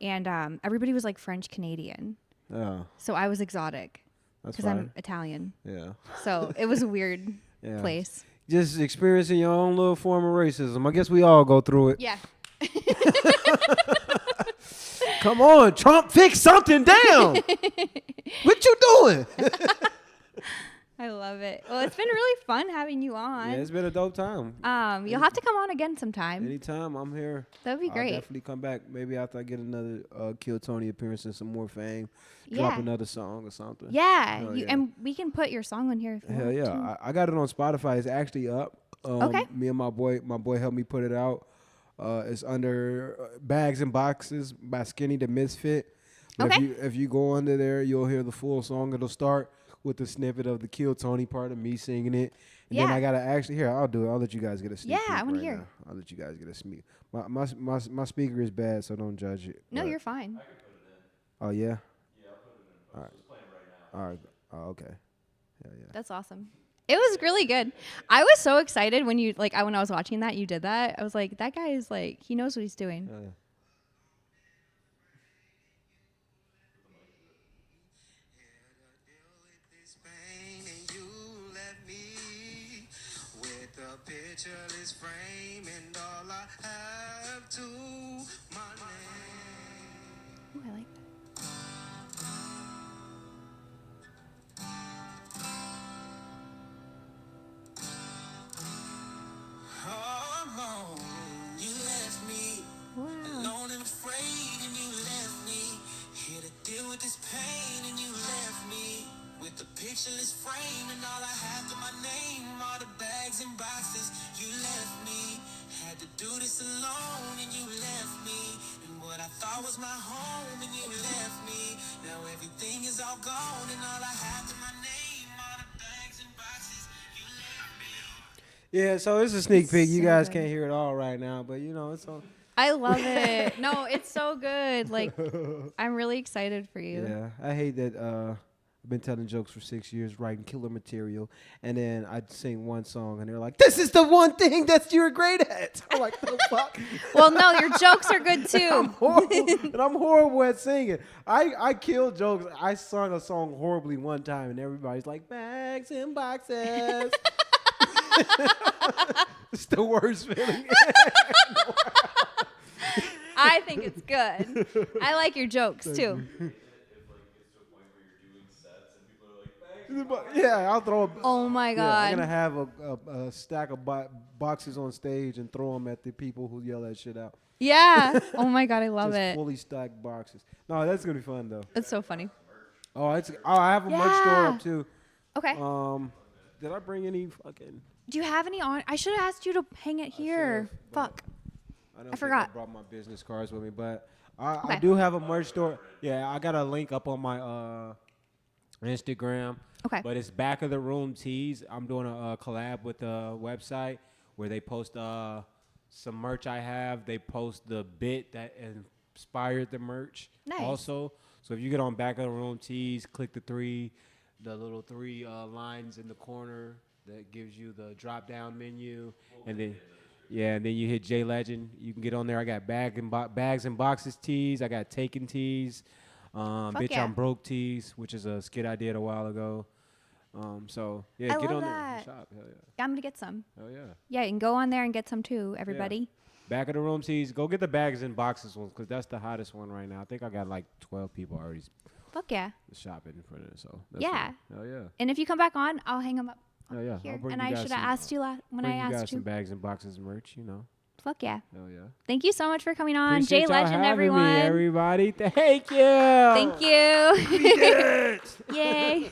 Yeah. And everybody was like French Canadian. Yeah, So I was exotic that's because fine. I'm Italian. Yeah. So it was a weird Yeah. place. Just experiencing your own little form of racism. I guess we all go through it. Yeah. Come on, Trump, fix something down. What you doing? I love it. Well, it's been really fun having you on. Yeah, it's been a dope time. You'll have to come on again sometime. Anytime I'm here. That would be I'll great. definitely come back. Maybe after I get another Kill Tony appearance and some more fame. Drop Yeah. another song or something. Yeah, Hell you, yeah. and we can put your song on here if you Hell want yeah. to. I got it on Spotify. It's actually up. Okay. Me and my boy helped me put it out. It's under Bags and Boxes by Skinny the Misfit. So Okay. if you go under there, you'll hear the full song. It'll start with the snippet of the Kill Tony part of me singing it, and then Yeah. I gotta actually here. I'll do it. I'll let you guys get a sneak Yeah, peek I wanna right hear. now. I'll let you guys get a sneak. My speaker is bad, so don't judge it. No, but- you're fine. Oh yeah. Yeah, I'll put it in post. It's playing right now. All right. Oh okay. Yeah. That's awesome. It was really good. I was so excited when you like when I was watching that you did that. I was like, that guy is like he knows what he's doing. Yeah. Pictureless frame and all I have to my name. Ooh, I like that. Oh, you left me Wow. alone and afraid, and you left me here to deal with this pain, and you left me with the pictureless frame and all I have to my name, all the bags and boxes. You left me, had to do this alone, and you left me in what I thought was my home, and you left me. Now everything is all gone, and all I have to my name, all the bags and boxes. You left me. Yeah. So it's a sneak peek. You So guys good. can't hear it all right now, but you know it's on. I love it. No, it's so good. Like I'm really excited for you. Yeah. I hate that. I've been telling jokes for 6 years, writing killer material, and then I'd sing one song, and they're like, "This is the one thing that you're great at." I'm like, "Oh fuck." Well, no, your jokes are good too. And I'm horrible at singing. I kill jokes. I sung a song horribly one time, and everybody's like, "Bags and boxes." It's the worst feeling. I think it's good. I like your jokes too. If like it's to a point where you're doing sets and people are like, "Bags." Yeah, I'll throw. Oh my Yeah, god. I'm gonna have a stack of boxes on stage and throw them at the people who yell that shit out. Yeah. Oh my god, I love Just it. fully stacked boxes. No, that's gonna be fun though. It's so funny. Oh, I have a merch store Yeah. up too. Okay. Did I bring any fucking? Do you have any on? I should have asked you to hang it here. should've, but- Fuck. I don't I think forgot. I brought my business cards with me, but I Okay. do have a merch store. Yeah, I got a link up on my Instagram. Okay. But it's Back of the Room Tees. I'm doing a collab with the website where they post some merch I have. They post the bit that inspired the merch. Nice. Also, so if you get on Back of the Room Tees, click the little three lines in the corner that gives you the drop down menu, and then. Yeah, and then you hit J Legend. You can get on there. I got bags and boxes tees. I got taken tees. Bitch, yeah. I'm broke tees, which is a skit I did a while ago. So yeah, I get love on there that. and shop. Hell yeah. I'm gonna get some. Hell yeah. Yeah, you can go on there and get some too, everybody. Back of the room tees. Go get the bags and boxes ones because that's the hottest one right now. I think I got like 12 people already Fuck yeah. shopping for it. So that's Yeah. fun. Hell yeah. And if you come back on, I'll hang them up Hell yeah. here. I'll bring And you I guys should have some- asked you when bring I you guys asked some you. bags and boxes merch. You know. Fuck yeah. Hell yeah. Thank you so much for coming on. Appreciate Jay y'all Legend, having everyone. Me, everybody. Thank you. Thank you. We did it. Yay.